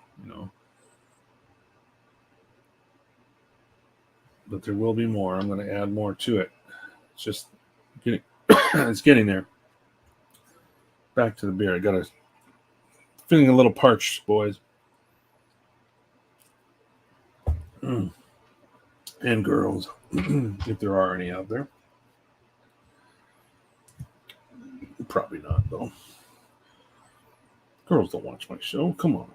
But there will be more. I'm going to add more to it. It's just getting it's getting there. Back to the beer. Feeling a little parched, boys. And girls, if there are any out there. Probably not, though. Girls don't watch my show. Come on.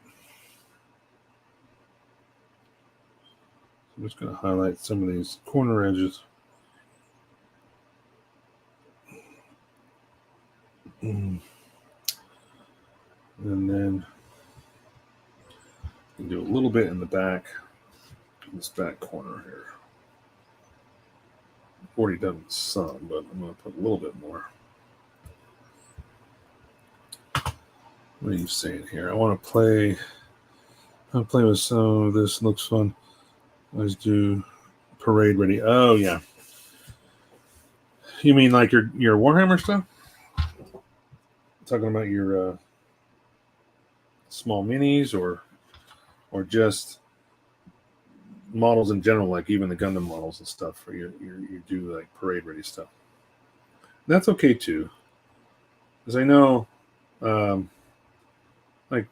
I'm just going to highlight some of these corner edges. And then do a little bit in the back, this back corner here. I've already done some, but I'm going to put a little bit more. What are you saying here? I want to play with some of this. Looks fun. Let's do parade ready. Oh yeah. You mean like your Warhammer stuff? Talking about your small minis or just models in general, like even the Gundam models and stuff, or you do like parade ready stuff. That's okay too, because I know, like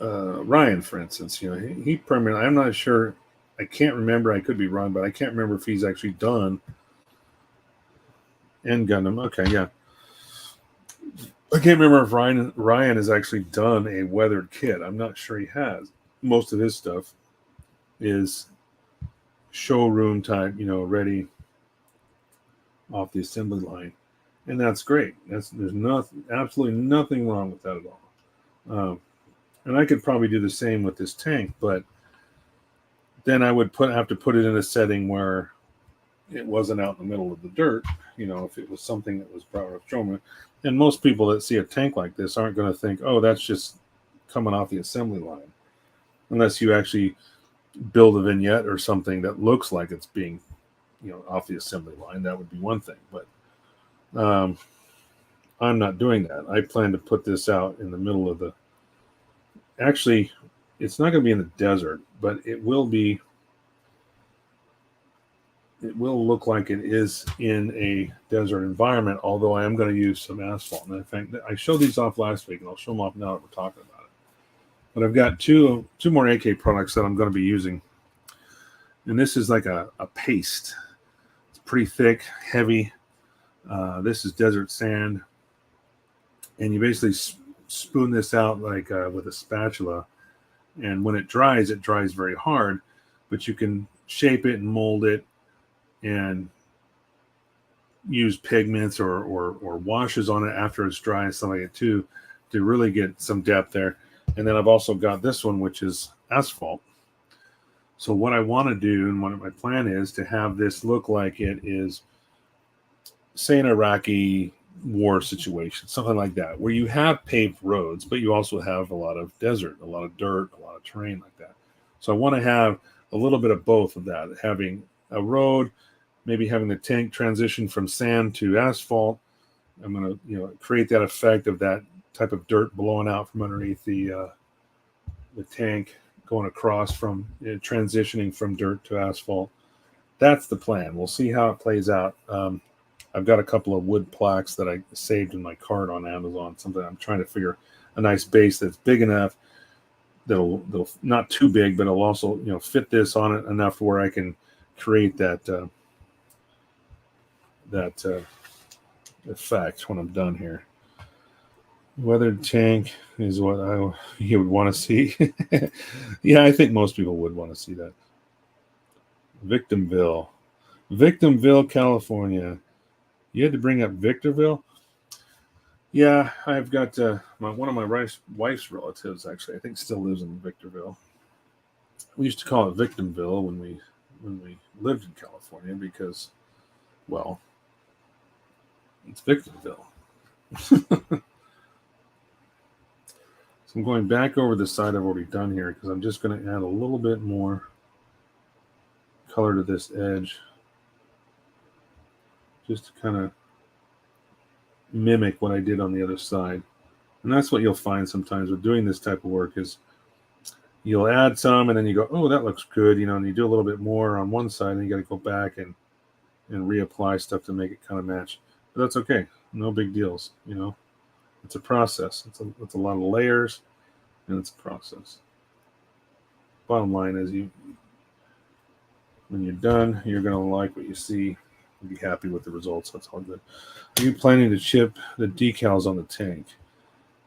Ryan, for instance, he primarily. I'm not sure. I can't remember. I could be wrong, but I can't remember if he's actually done. And Gundam. Okay, yeah. I can't remember if Ryan has actually done a weathered kit. I'm not sure he has. Most of his stuff is showroom type, ready off the assembly line, and that's great. There's absolutely nothing wrong with that at all. And I could probably do the same with this tank, but then I would have to put it in a setting where it wasn't out in the middle of the dirt. If it was something that was brought up showroom. And most people that see a tank like this aren't going to think, oh, that's just coming off the assembly line, unless you actually build a vignette or something that looks like it's being, off the assembly line. That would be one thing, but I'm not doing that. I plan to put this out in the middle of the. Actually, it's not going to be in the desert, but it will be. It will look like it is in a desert environment, although I am going to use some asphalt. And in fact, I showed these off last week, and I'll show them off now that we're talking about it. But I've got two more AK products that I'm going to be using. And this is like a paste. It's pretty thick, heavy. This is desert sand. And you basically spoon this out like with a spatula. And when it dries very hard. But you can shape it and mold it and use pigments or washes on it after it's dry and stuff like that too, to really get some depth there. And then I've also got this one, which is asphalt. So what I want to do, and what my plan is, to have this look like it is, say, an Iraqi war situation, something like that, where you have paved roads, but you also have a lot of desert, a lot of dirt, a lot of terrain like that. So I want to have a little bit of both of that, having a road, maybe having the tank transition from sand to asphalt. I'm going to, create that effect of that type of dirt blowing out from underneath the tank, going across from transitioning from dirt to asphalt. That's the plan. We'll see how it plays out. I've got a couple of wood plaques that I saved in my cart on Amazon. Something I'm trying to figure a nice base that's big enough that'll not too big, but it'll also fit this on it enough to where I can create that effect when I'm done here. Weathered tank is what you would want to see. Yeah, I think most people would want to see that. Victimville, California. You had to bring up Victorville? Yeah, I've got one of my wife's relatives, actually, I think still lives in Victorville. We used to call it Victimville when we lived in California because, well, it's Victimville. So I'm going back over the side I've already done here because I'm just going to add a little bit more color to this edge just to kind of mimic what I did on the other side. And that's what you'll find sometimes with doing this type of work is you'll add some and then you go, oh, that looks good, and you do a little bit more on one side and you got to go back and reapply stuff to make it kind of match. But that's okay. No big deals, It's a process. It's a lot of layers, and it's a process. Bottom line is, when you're done, you're going to like what you see and be happy with the results. That's all good. Are you planning to chip the decals on the tank?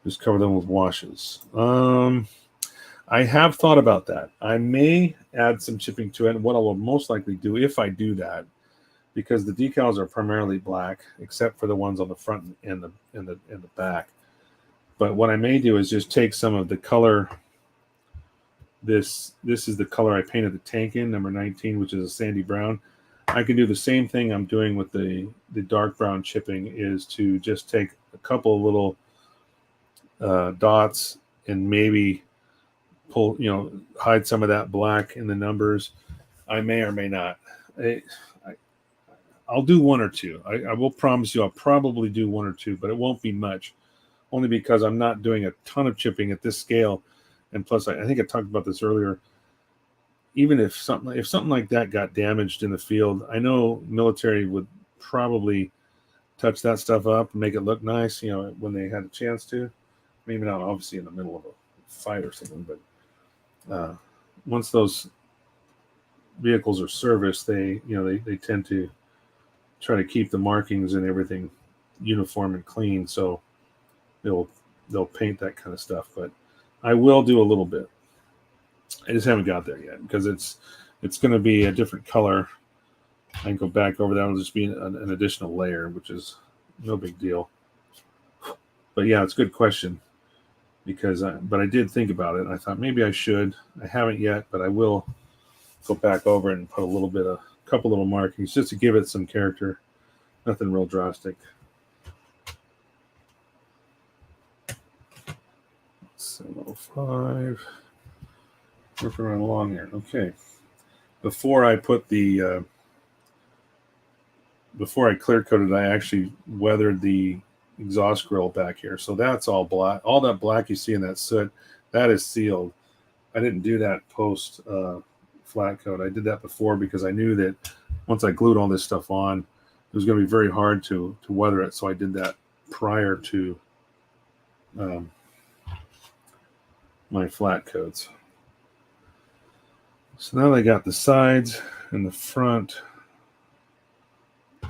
Just cover them with washes. I have thought about that. I may add some chipping to it. And what I will most likely do, if I do that, because the decals are primarily black, except for the ones on the front and the back. But what I may do is just take some of the color. This is the color I painted the tank in, number 19, which is a sandy brown. I can do the same thing I'm doing with the dark brown chipping, is to just take a couple of little dots and maybe pull, hide some of that black in the numbers. I may or may not. I'll do one or two. I will promise you I'll probably do one or two, but it won't be much, only because I'm not doing a ton of chipping at this scale. And plus, I think I talked about this earlier. Even if something like that got damaged in the field, I know military would probably touch that stuff up and make it look nice, when they had a chance to. Maybe not obviously in the middle of a fight or something, but once those vehicles are serviced, they tend to try to keep the markings and everything uniform and clean, so they'll paint that kind of stuff. But I will do a little bit. I just haven't got there yet because it's going to be a different color. I can go back over that. It'll just be an additional layer, which is no big deal. But yeah, it's a good question but I did think about it. And I thought maybe I should. I haven't yet, but I will go back over it and put a couple little markings just to give it some character. Nothing real drastic. 705. Working around along here. Okay. Before I put before I clear coated, I actually weathered the exhaust grill back here. So that's all black. All that black you see in that soot, that is sealed. I didn't do that post flat coat. I did that before because I knew that once I glued all this stuff on, it was going to be very hard to weather it. So I did that prior to my flat coats. So now I got the sides and the front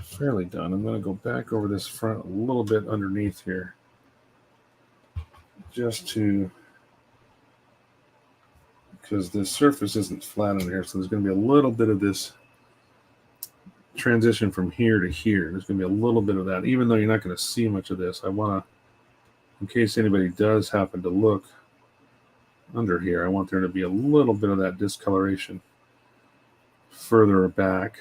fairly done. I'm going to go back over this front a little bit underneath here, just to, because the surface isn't flat on here, so there's going to be a little bit of this transition from here to here. There's going to be a little bit of that, even though you're not going to see much of this. I want to, in case anybody does happen to look under here, I want there to be a little bit of that discoloration further back.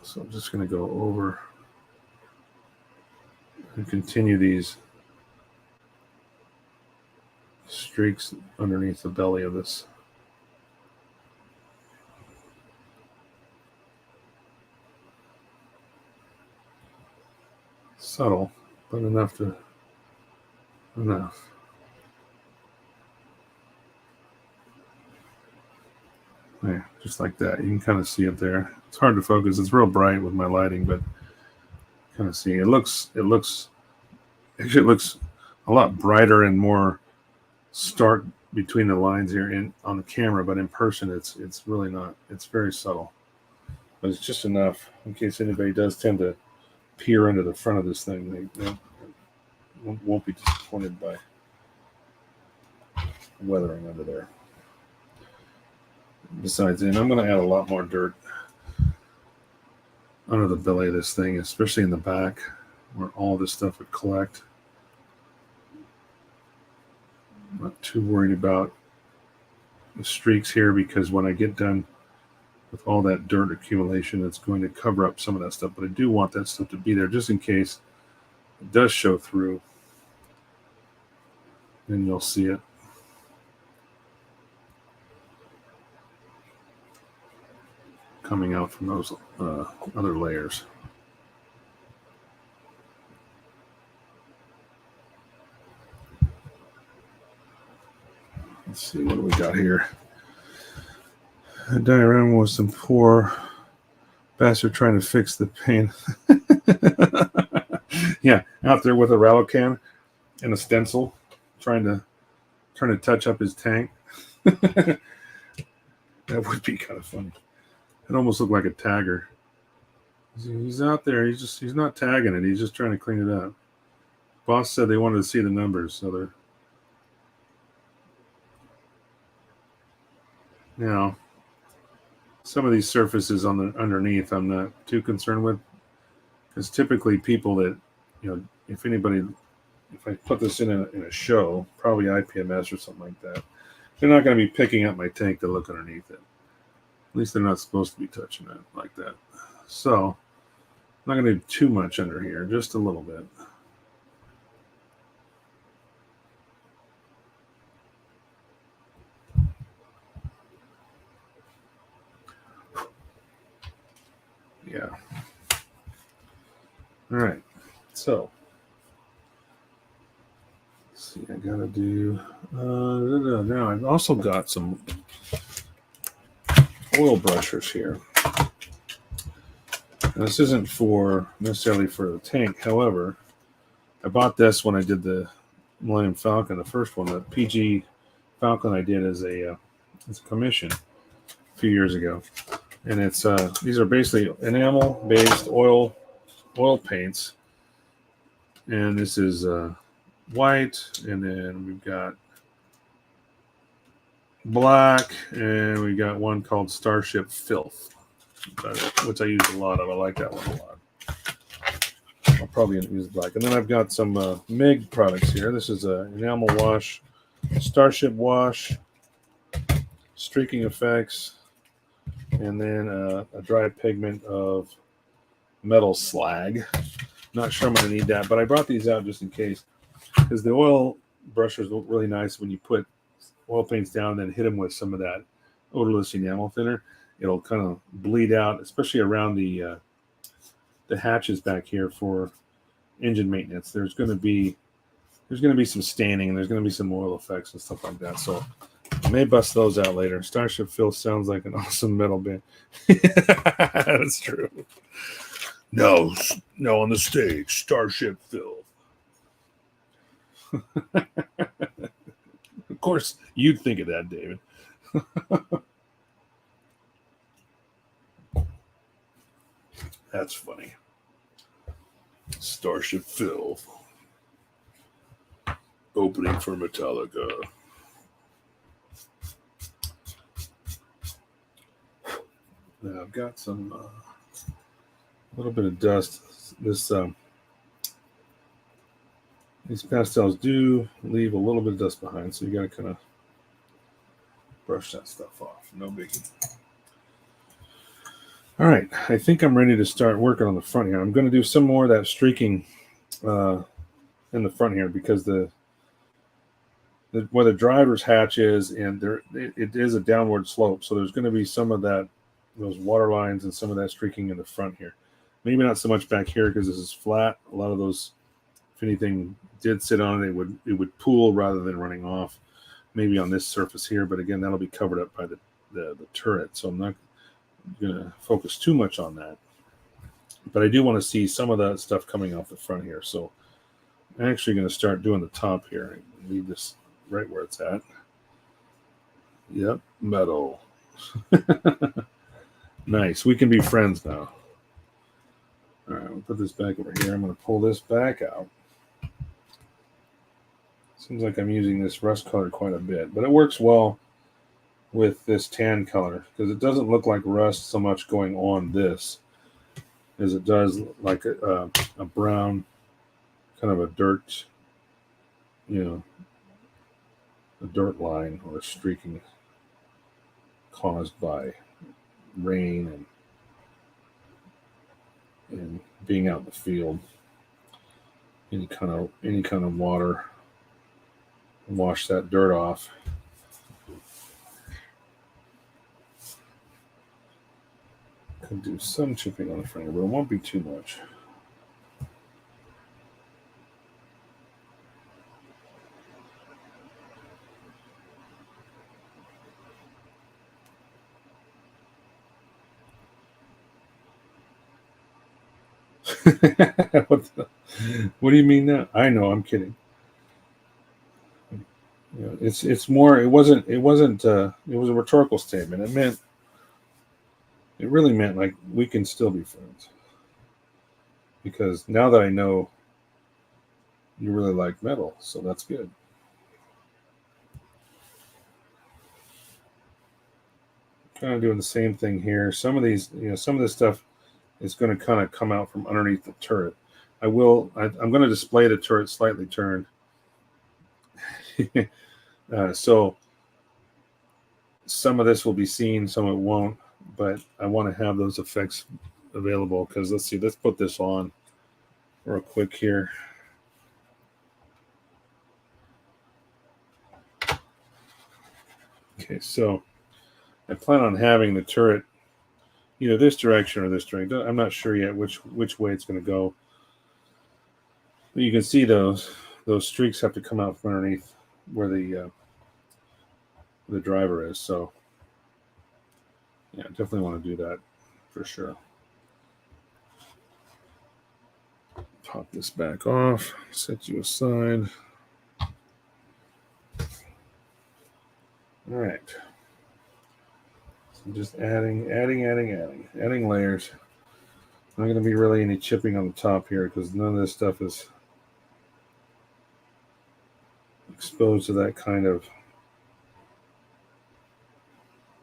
So I'm just going to go over and continue these streaks underneath the belly of this. Subtle, but enough. Yeah, just like that. You can kind of see it there. It's hard to focus. It's real bright with my lighting, but kind of see it looks actually it looks a lot brighter and more stark between the lines here on the camera, but in person it's really not. It's very subtle, but it's just enough in case anybody does tend to peer into the front of this thing. They won't be disappointed by weathering under there. Besides, and I'm going to add a lot more dirt under the belly of this thing, especially in the back where all this stuff would collect. I'm not too worried about the streaks here, because when I get done with all that dirt accumulation, it's going to cover up some of that stuff. But I do want that stuff to be there just in case it does show through. Then you'll see it. Coming out from those other layers. Let's see, what do we got here? A diorama with some poor bastard trying to fix the paint. Yeah, out there with a rattle can and a stencil, trying to touch up his tank. That would be kind of funny. It almost looked like a tagger. He's out there. He's not tagging it. He's just trying to clean it up. Boss said they wanted to see the numbers, so they're now. Some of these surfaces on the underneath, I'm not too concerned with, because typically people that, if I put this in a show, probably IPMS or something like that, they're not going to be picking up my tank to look underneath it. At least they're not supposed to be touching it like that. So I'm not going to do too much under here, just a little bit. Yeah. All right. So let's see. I got to do. Now I've also got some oil brushers here. Now, this isn't necessarily for the tank. However, I bought this when I did the Millennium Falcon, the first one. The PG Falcon I did as a commission a few years ago, and it's these are basically enamel-based oil paints, and this is white, and then we've got black, and we got one called Starship Filth, which I use a lot of. I like that one a lot. I'll probably use black. And then I've got some MIG products here. This is a enamel wash, Starship wash, streaking effects, and then a dry pigment of metal slag. Not sure I'm going to need that, but I brought these out just in case, because the oil brushers look really nice when you put oil paints down and then hit them with some of that odorless enamel thinner. It'll kind of bleed out, especially around the hatches back here for engine maintenance. There's going to be there's going to be some staining and there's going to be some oil effects and stuff like that. So I may bust those out later. Starship Phil sounds like an awesome metal band. That's true. No, on the stage, Starship Phil. Of course, you'd think of that, David. That's funny. Starship Phil. Opening for Metallica. Now I've got some little bit of dust. These pastels do leave a little bit of dust behind, so you got to kind of brush that stuff off. No biggie. All right, I think I'm ready to start working on the front here. I'm going to do some more of that streaking in the front here because where the driver's hatch is, and it is a downward slope, so there's going to be some of those water lines and some of that streaking in the front here. Maybe not so much back here because this is flat. A lot of those, if anything did sit on it, it would pool rather than running off. Maybe on this surface here, but again, that'll be covered up by the turret, so I'm not going to focus too much on that. But I do want to see some of that stuff coming off the front here, so I'm actually going to start doing the top here. Leave this right where it's at. Yep, metal. Nice. We can be friends now. All right, we'll put this back over here. I'm going to pull this back out. Seems like I'm using this rust color quite a bit, but it works well with this tan color because it doesn't look like rust so much going on this as it does like a brown, kind of a dirt, a dirt line or a streaking caused by rain and being out in the field. Any kind of water, wash that dirt off. Could do some chipping on the frame, but it won't be too much. What do you mean now? I know, I'm kidding. It's more. It was a rhetorical statement. It really meant like we can still be friends. Because now that I know you really like metal, so that's good. Kind of doing the same thing here. Some of these, some of this stuff is going to kind of come out from underneath the turret. I'm going to display the turret slightly turned. So some of this will be seen, some it won't, but I want to have those effects available because let's put this on real quick here. Okay, so I plan on having the turret either this direction or this direction. I'm not sure yet which way it's going to go. But you can see those streaks have to come out from underneath where the driver is. So yeah, definitely want to do that for sure. Pop this back off, set you aside. All right. So I'm just adding layers. Not going to be really any chipping on the top here because none of this stuff is exposed to that kind of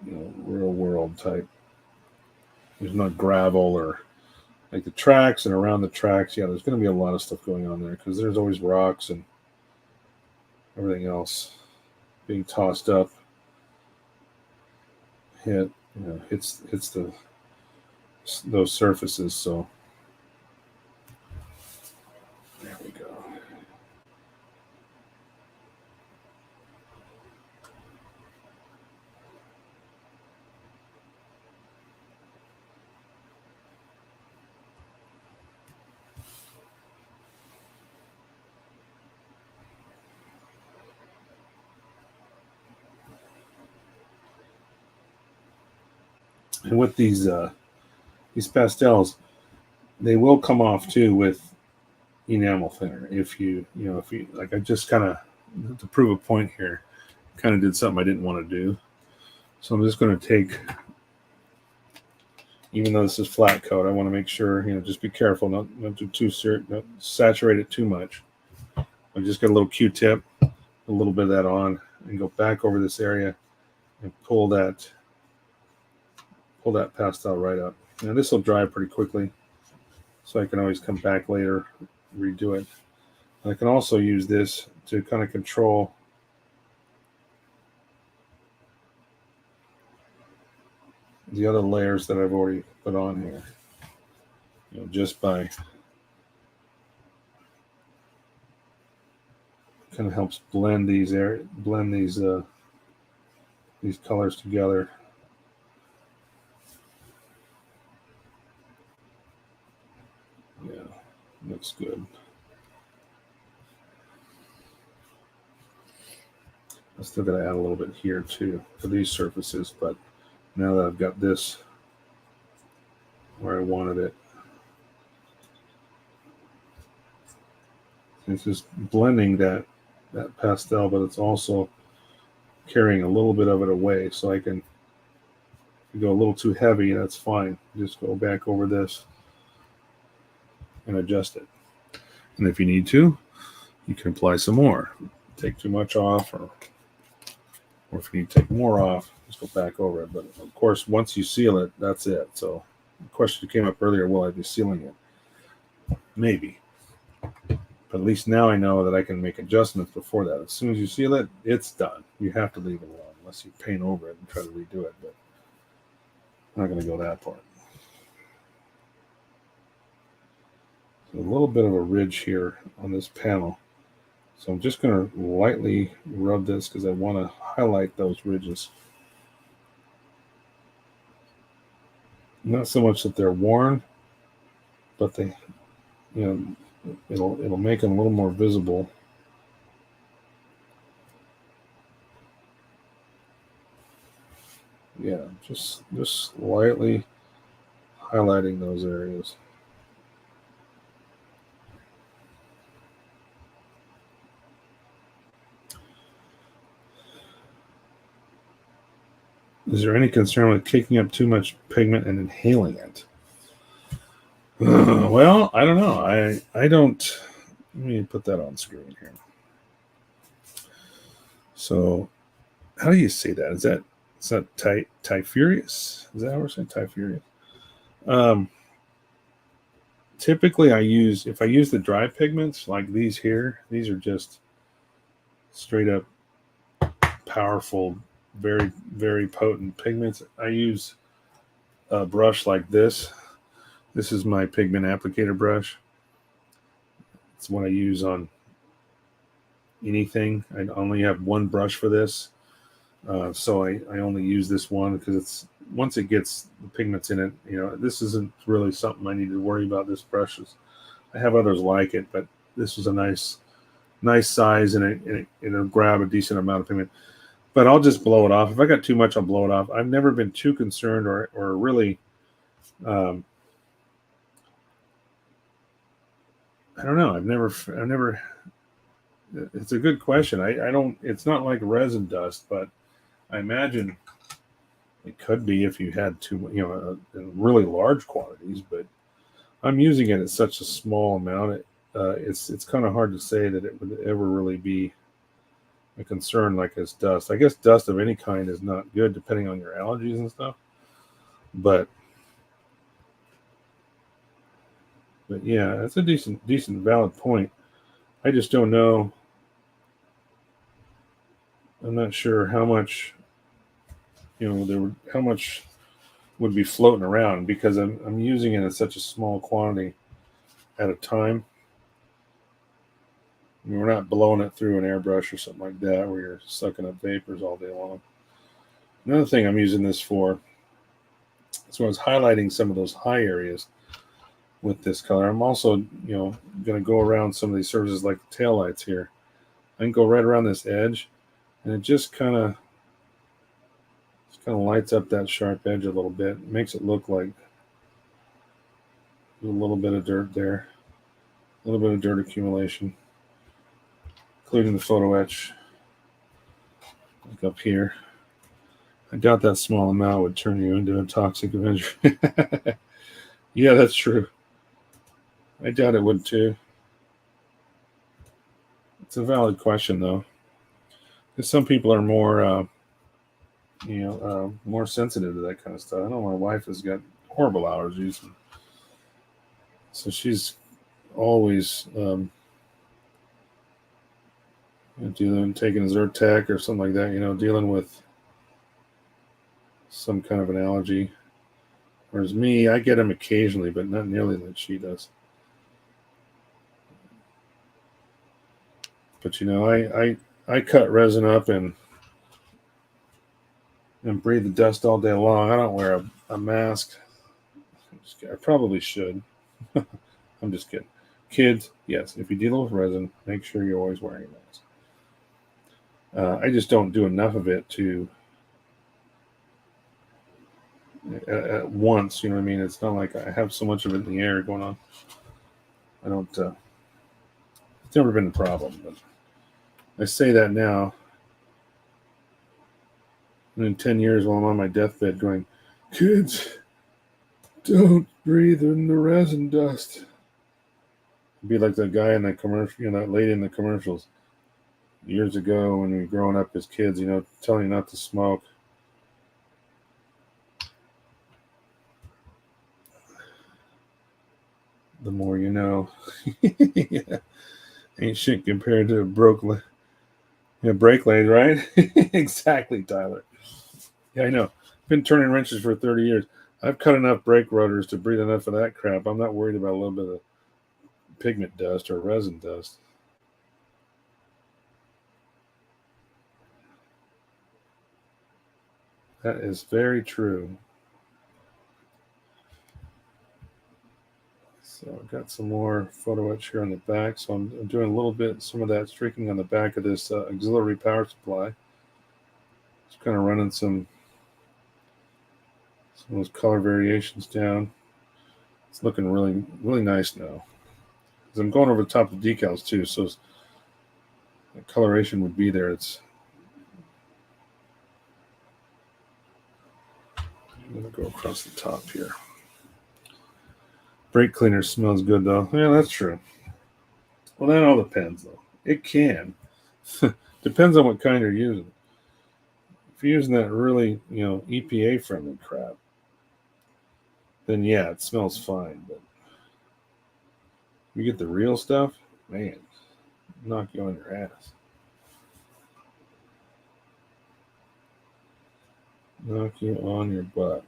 real world type. There's not gravel or like the tracks and around the tracks. Yeah, there's going to be a lot of stuff going on there because there's always rocks and everything else being tossed up. Hits those surfaces. So there we go. And with these pastels, they will come off too with enamel thinner. If you like, I just kind of, to prove a point here, kind of did something I didn't want to do. So I'm just going to take, even though this is flat coat, I want to make sure, just be careful, not do not saturate it too much. I just got a little Q-tip, a little bit of that on, and go back over this area and pull that pastel right up. Now this will dry pretty quickly, so I can always come back later, redo it. I can also use this to kind of control the other layers that I've already put on here. Just by kind of helps blend these colors together. Yeah, looks good. I still got to add a little bit here too for these surfaces, but now that I've got this where I wanted it, it's just blending that pastel, but it's also carrying a little bit of it away, so I can, if you go a little too heavy, that's fine. Just go back over this and adjust it. And if you need to, you can apply some more. Take too much off, or if you need to take more off, just go back over it. But of course, once you seal it, that's it. So the question came up earlier, will I be sealing it? Maybe. But at least now I know that I can make adjustments before that. As soon as you seal it, it's done. You have to leave it alone, unless you paint over it and try to redo it. But I'm not going to go that far. So a little bit of a ridge here on this panel. So I'm just going to lightly rub this because I want to highlight those ridges. Not so much that they're worn, but they, it'll make them a little more visible. Yeah, just slightly highlighting those areas. Is there any concern with kicking up too much pigment and inhaling it? Well, I don't know. I don't. Let me put that on screen here. So, how do you say that? Is that Typhurious? Is that how we're saying Typhurious? Typically, if I use the dry pigments like these here, these are just straight up powerful, very, very potent pigments. I use a brush like this. This is my pigment applicator brush. It's what I use on anything. I only have one brush for this. So I only use this one because once it gets the pigments in it, this isn't really something I need to worry about. This brush I have others like it, but this was a nice size, and it'll grab a decent amount of pigment. But I'll just blow it off. If I got too much, I'll blow it off. I've never been too concerned or really, I don't know. I've never. It's a good question. I don't. It's not like resin dust, but I imagine it could be if you had in really large quantities. But I'm using it at such a small amount. It's kind of hard to say that it would ever really be a concern like as dust. I guess dust of any kind is not good depending on your allergies and stuff. But yeah, that's a decent valid point. I just don't know. I'm not sure how much how much would be floating around because I'm using it in such a small quantity at a time. We're not blowing it through an airbrush or something like that where you're sucking up vapors all day long. Another thing I'm using this for, so I was highlighting some of those high areas with this color. I'm also, going to go around some of these surfaces like the taillights here. I can go right around this edge, and it just kind of Just kind of lights up that sharp edge a little bit. Makes it look like a little bit of dirt there. A little bit of dirt accumulation, including the photo etch, like up here. I doubt that small amount would turn you into a toxic Avenger. Yeah, that's true. I doubt it would too. It's a valid question though, because some people are more, more sensitive to that kind of stuff. I know my wife has got horrible allergies, so she's always taking Zyrtec or something like that. Dealing with some kind of an allergy. Whereas me, I get them occasionally, but not nearly like she does. But I cut resin up and breathe the dust all day long. I don't wear a mask. I probably should. I'm just kidding. Kids, yes, if you deal with resin, make sure you're always wearing a mask. I just don't do enough of it to at once. You know what I mean? It's not like I have so much of it in the air going on. I don't. It's never been a problem, but I say that now. And in 10 years, while I'm on my deathbed, going, kids, don't breathe in the resin dust. Be like that guy in the commercial, that lady in the commercials years ago when we were growing up as kids, telling you not to smoke. The more you know. Yeah. Ain't shit compared to brake blades, right? Exactly, Tyler. Yeah, I know. Been turning wrenches for 30 years. I've cut enough brake rotors to breathe enough of that crap. I'm not worried about a little bit of pigment dust or resin dust. That is very true. So I've got some more photo etch here on the back. So I'm doing a little bit, some of that streaking on the back of this auxiliary power supply. Just kind of running some of those color variations down. It's looking really, really nice now. Because I'm going over the top of decals too, so the coloration would be there. I'm going to go across the top here. Brake cleaner smells good though. Yeah, that's true. Well, that all depends though. It can. Depends on what kind you're using. If you're using that really, EPA friendly crap, then yeah, it smells fine. But you get the real stuff, man, knock you on your ass. Knock you on your butt.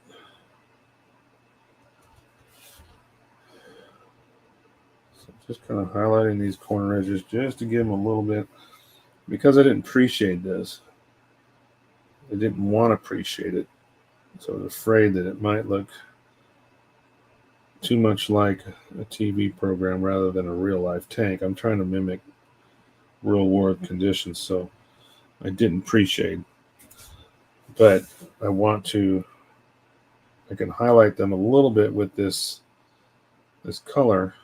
So just kind of highlighting these corner edges just to give them a little bit. Because I didn't appreciate this, I didn't want to appreciate it. So I was afraid that it might look too much like a TV program rather than a real life tank. I'm trying to mimic real world conditions, so I didn't appreciate. But I can highlight them a little bit with this color.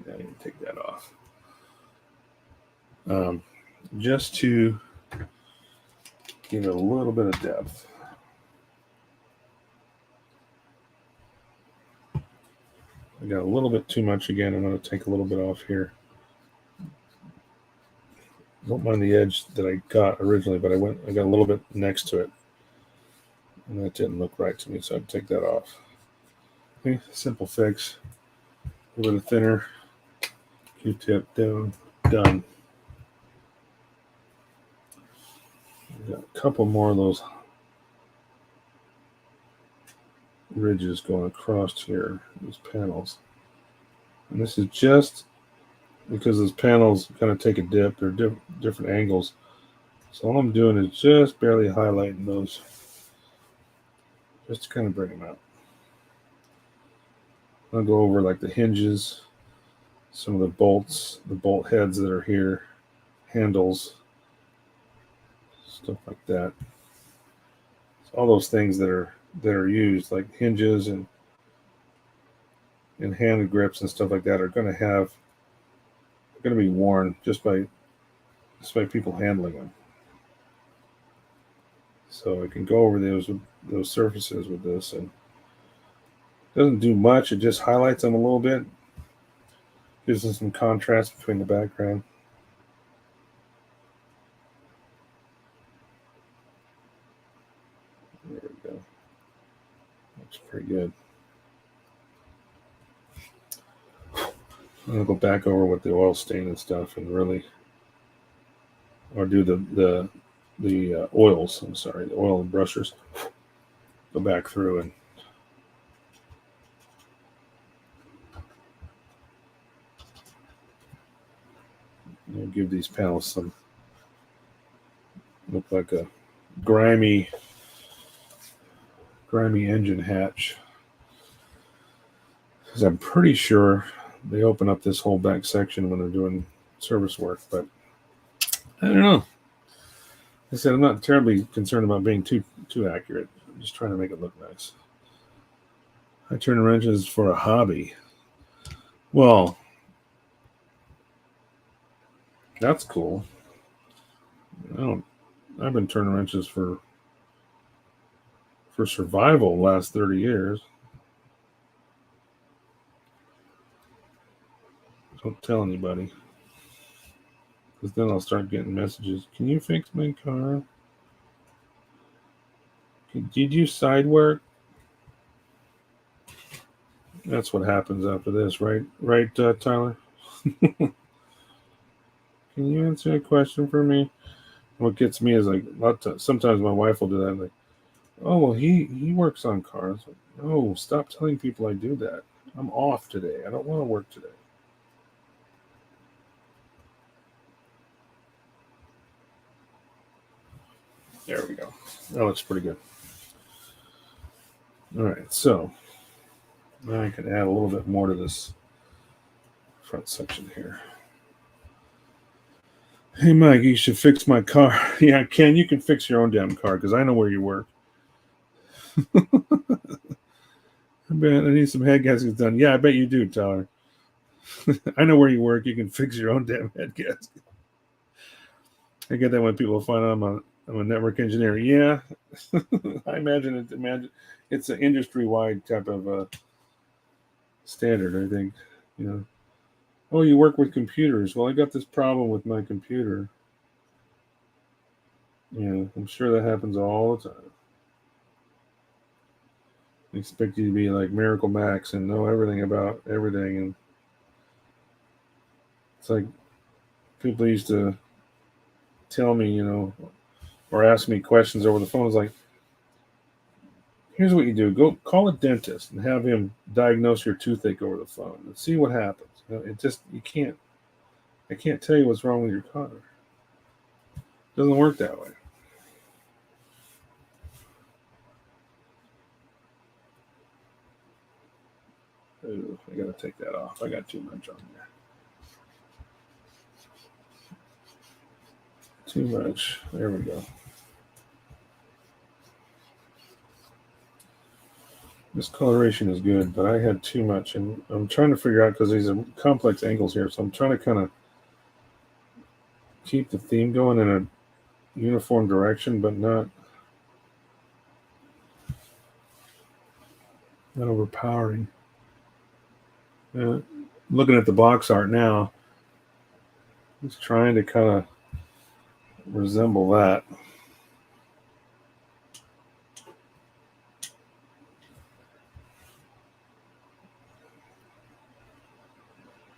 Yeah, I need to take that off. Just to give it a little bit of depth. I got a little bit too much again. I'm going to take a little bit off here. Don't mind the edge that I got originally, but I got a little bit next to it. And that didn't look right to me, so I'd take that off. Okay, simple fix. A little bit thinner. Q-tip down. Done. Got a couple more of those ridges going across here, these panels. And this is just because those panels kind of take a dip. They're different angles. So all I'm doing is just barely highlighting those just to kind of bring them out. I'll go over like the hinges, some of the bolts, the bolt heads that are here, handles, stuff like that. So all those things that are used, like hinges and hand grips and stuff like that, are going to be worn just by people handling them. So I can go over those surfaces with this, and it doesn't do much. It just highlights them a little bit, gives them some contrast between the background. There we go. Looks pretty good. I'm gonna go back over with the oil stain and stuff, and really, or do the oils. I'm sorry, the oil and brushes. Go back through and give these panels some look like a grimy engine hatch. Because I'm pretty sure they open up this whole back section when they're doing service work, but I don't know. Like I said, I'm not terribly concerned about being too accurate. I'm just trying to make it look nice. I turn wrenches for a hobby. Well, that's cool. I've been turning wrenches for survival the last 30 years. Don't tell anybody, because then I'll start getting messages. Can you fix my car? Did you side work? That's what happens after this, right? Right, Tyler? Can you answer a question for me? What gets me is like, sometimes my wife will do that. I'm like, oh, well, he works on cars. Like, no, stop telling people I do that. I'm off today. I don't want to work today. There we go. That looks pretty good. All right, so now I can add a little bit more to this front section here. Hey, Mike, you should fix my car. Yeah, Ken, you can fix your own damn car because I know where you work. I need some head gaskets done. Yeah, I bet you do, Tyler. I know where you work. You can fix your own damn head gasket. I get that when people find out I'm a network engineer. Yeah, I imagine it's an industry-wide type of standard. I think, Oh, you work with computers. Well, I got this problem with my computer. Yeah, I'm sure that happens all the time. They expect you to be like Miracle Max and know everything about everything, and it's like people used to tell me, or ask me questions over the phone. It's like, here's what you do: go call a dentist and have him diagnose your toothache over the phone and see what happens. I can't tell you what's wrong with your car. It doesn't work that way. Ooh, I gotta take that off. I got too much on there. Too much. There we go. This coloration is good, but I had too much, and I'm trying to figure out, because these are complex angles here, so I'm trying to kind of keep the theme going in a uniform direction, but not overpowering. Looking at the box art now, it's trying to kind of resemble that.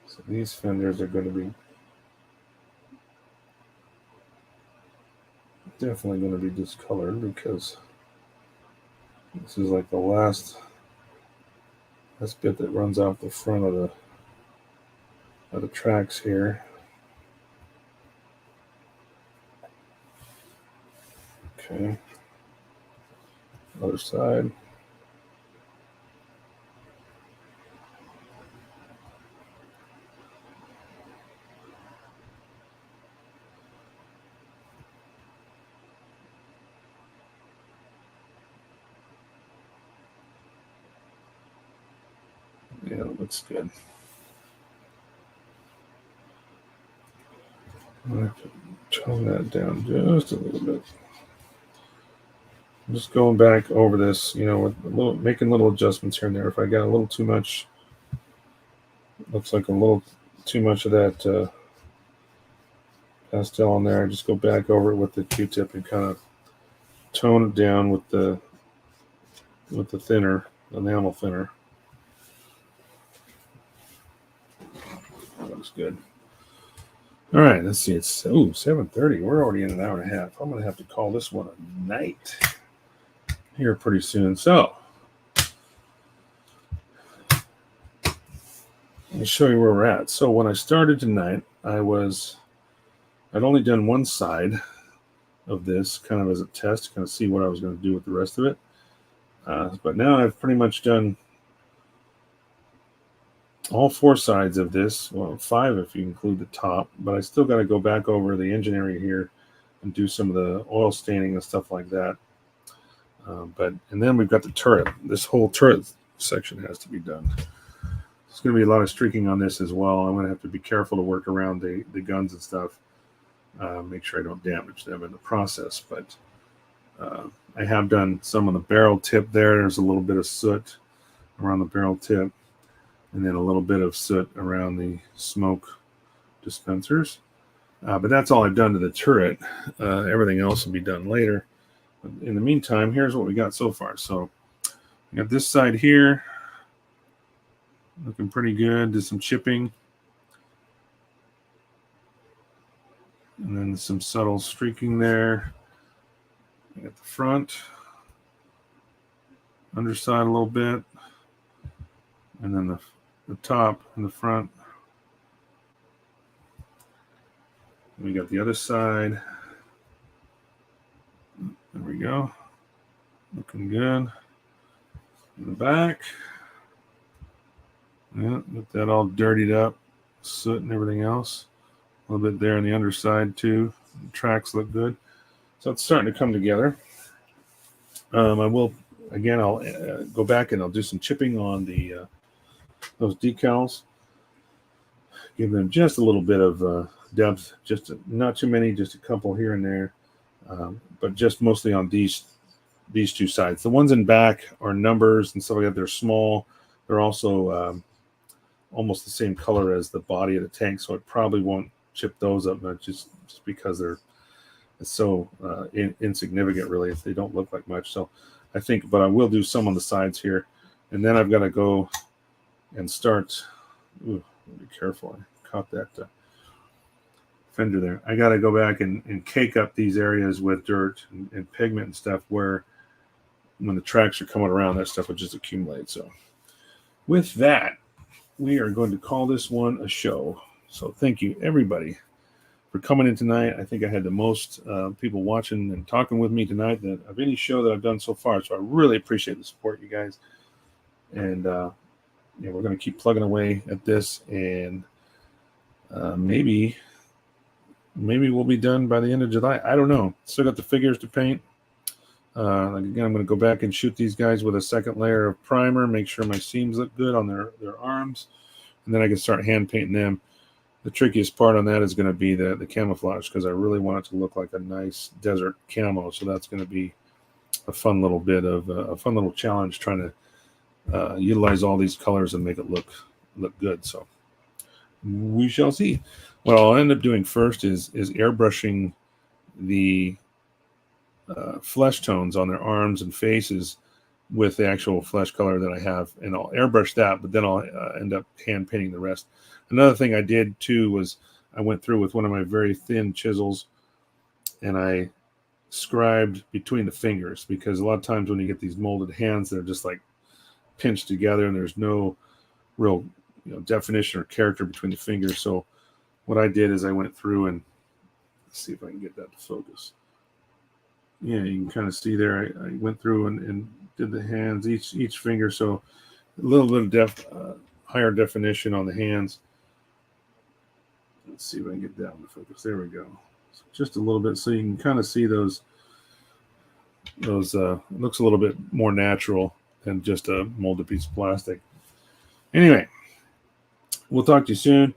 So these fenders are going to be definitely going to be discolored, because this is like the last bit that runs off the front of the tracks here. Okay. Other side. Yeah, it looks good. I'm going to tone that down just a little bit. I'm just going back over this, with making little adjustments here and there. If I got a little too much, looks like a little too much of that pastel on there, I just go back over it with the Q-tip and kind of tone it down with the thinner, enamel thinner. That looks good. All right, let's see. It's 7:30. We're already in an hour and a half. I'm going to have to call this one a night here pretty soon. So let me show you where we're at. So when I started tonight, I'd only done one side of this kind of as a test to kind of see what I was going to do with the rest of it. But now I've pretty much done all four sides of this. Well, 5 if you include the top, but I still got to go back over the engine area here and do some of the oil staining and stuff like that. And then we've got the turret. This whole turret section has to be done. There's going to be a lot of streaking on this as well. I'm going to have to be careful to work around the guns and stuff. Make sure I don't damage them in the process. But I have done some on the barrel tip there. There's a little bit of soot around the barrel tip, and then a little bit of soot around the smoke dispensers. But that's all I've done to the turret. Everything else will be done later. But in the meantime, here's what we got so far. So we got this side here looking pretty good. Did some chipping. And then some subtle streaking there. We got the front, underside a little bit, and then the top and the front. We got the other side. There we go. Looking good. In the back. Yeah, get that all dirtied up. Soot and everything else. A little bit there on the underside too. The tracks look good. So it's starting to come together. I'll go back and I'll do some chipping on those decals. Give them just a little bit of depth, not too many, just a couple here and there, but just mostly on these two sides. The ones in back are numbers and stuff like that. They're small. They're also almost the same color as the body of the tank, so it probably won't chip those up, but just because it's so insignificant, really. They don't look like much. So I think, but I will do some on the sides here, and then I've got to go and start. Ooh, be careful! I caught that fender there. I got to go back and cake up these areas with dirt and pigment and stuff, where when the tracks are coming around, that stuff will just accumulate. So with that, we are going to call this one a show. So thank you, everybody, for coming in tonight. I think I had the most people watching and talking with me tonight of any show that I've done so far. So I really appreciate the support, you guys. And we're going to keep plugging away at this, and maybe we'll be done by the end of July. I don't know. Still got the figures to paint. Again, I'm going to go back and shoot these guys with a second layer of primer, make sure my seams look good on their arms, and then I can start hand painting them. The trickiest part on that is going to be the camouflage, because I really want it to look like a nice desert camo. So that's going to be a fun little bit of a fun little challenge, trying to utilize all these colors and make it look good. So we shall see. What I'll end up doing first is airbrushing the flesh tones on their arms and faces with the actual flesh color that I have, and I'll airbrush that, but then I'll end up hand painting the rest. Another thing I did too was I went through with one of my very thin chisels and I scribed between the fingers, because a lot of times when you get these molded hands, they're just like pinched together and there's no real definition or character between the fingers. So what I did is I went through and let's see if I can get that to focus. Yeah, you can kind of see there. I went through and did the hands, each finger, so a little bit of higher definition on the hands. Let's see if I can get that to focus. There we go. So just a little bit, so you can kind of see those. It looks a little bit more natural than just a molded piece of plastic. Anyway, we'll talk to you soon.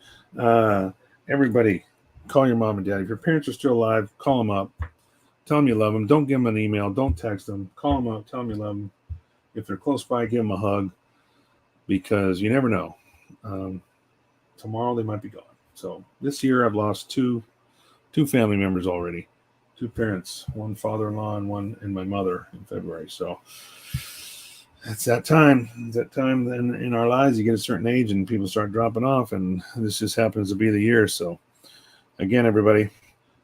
Everybody, call your mom and dad. If your parents are still alive, call them up. Tell them you love them. Don't give them an email. Don't text them. Call them up. Tell them you love them. If they're close by, give them a hug, because you never know. Tomorrow they might be gone. So this year I've lost two family members already. 2 parents, one father-in-law and my mother in February. So it's that time. It's that time then in our lives, you get a certain age and people start dropping off, and this just happens to be the year. So again, everybody,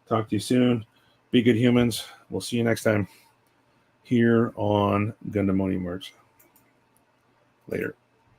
talk to you soon. Be good humans. We'll see you next time here on Gundamonium Works. Later.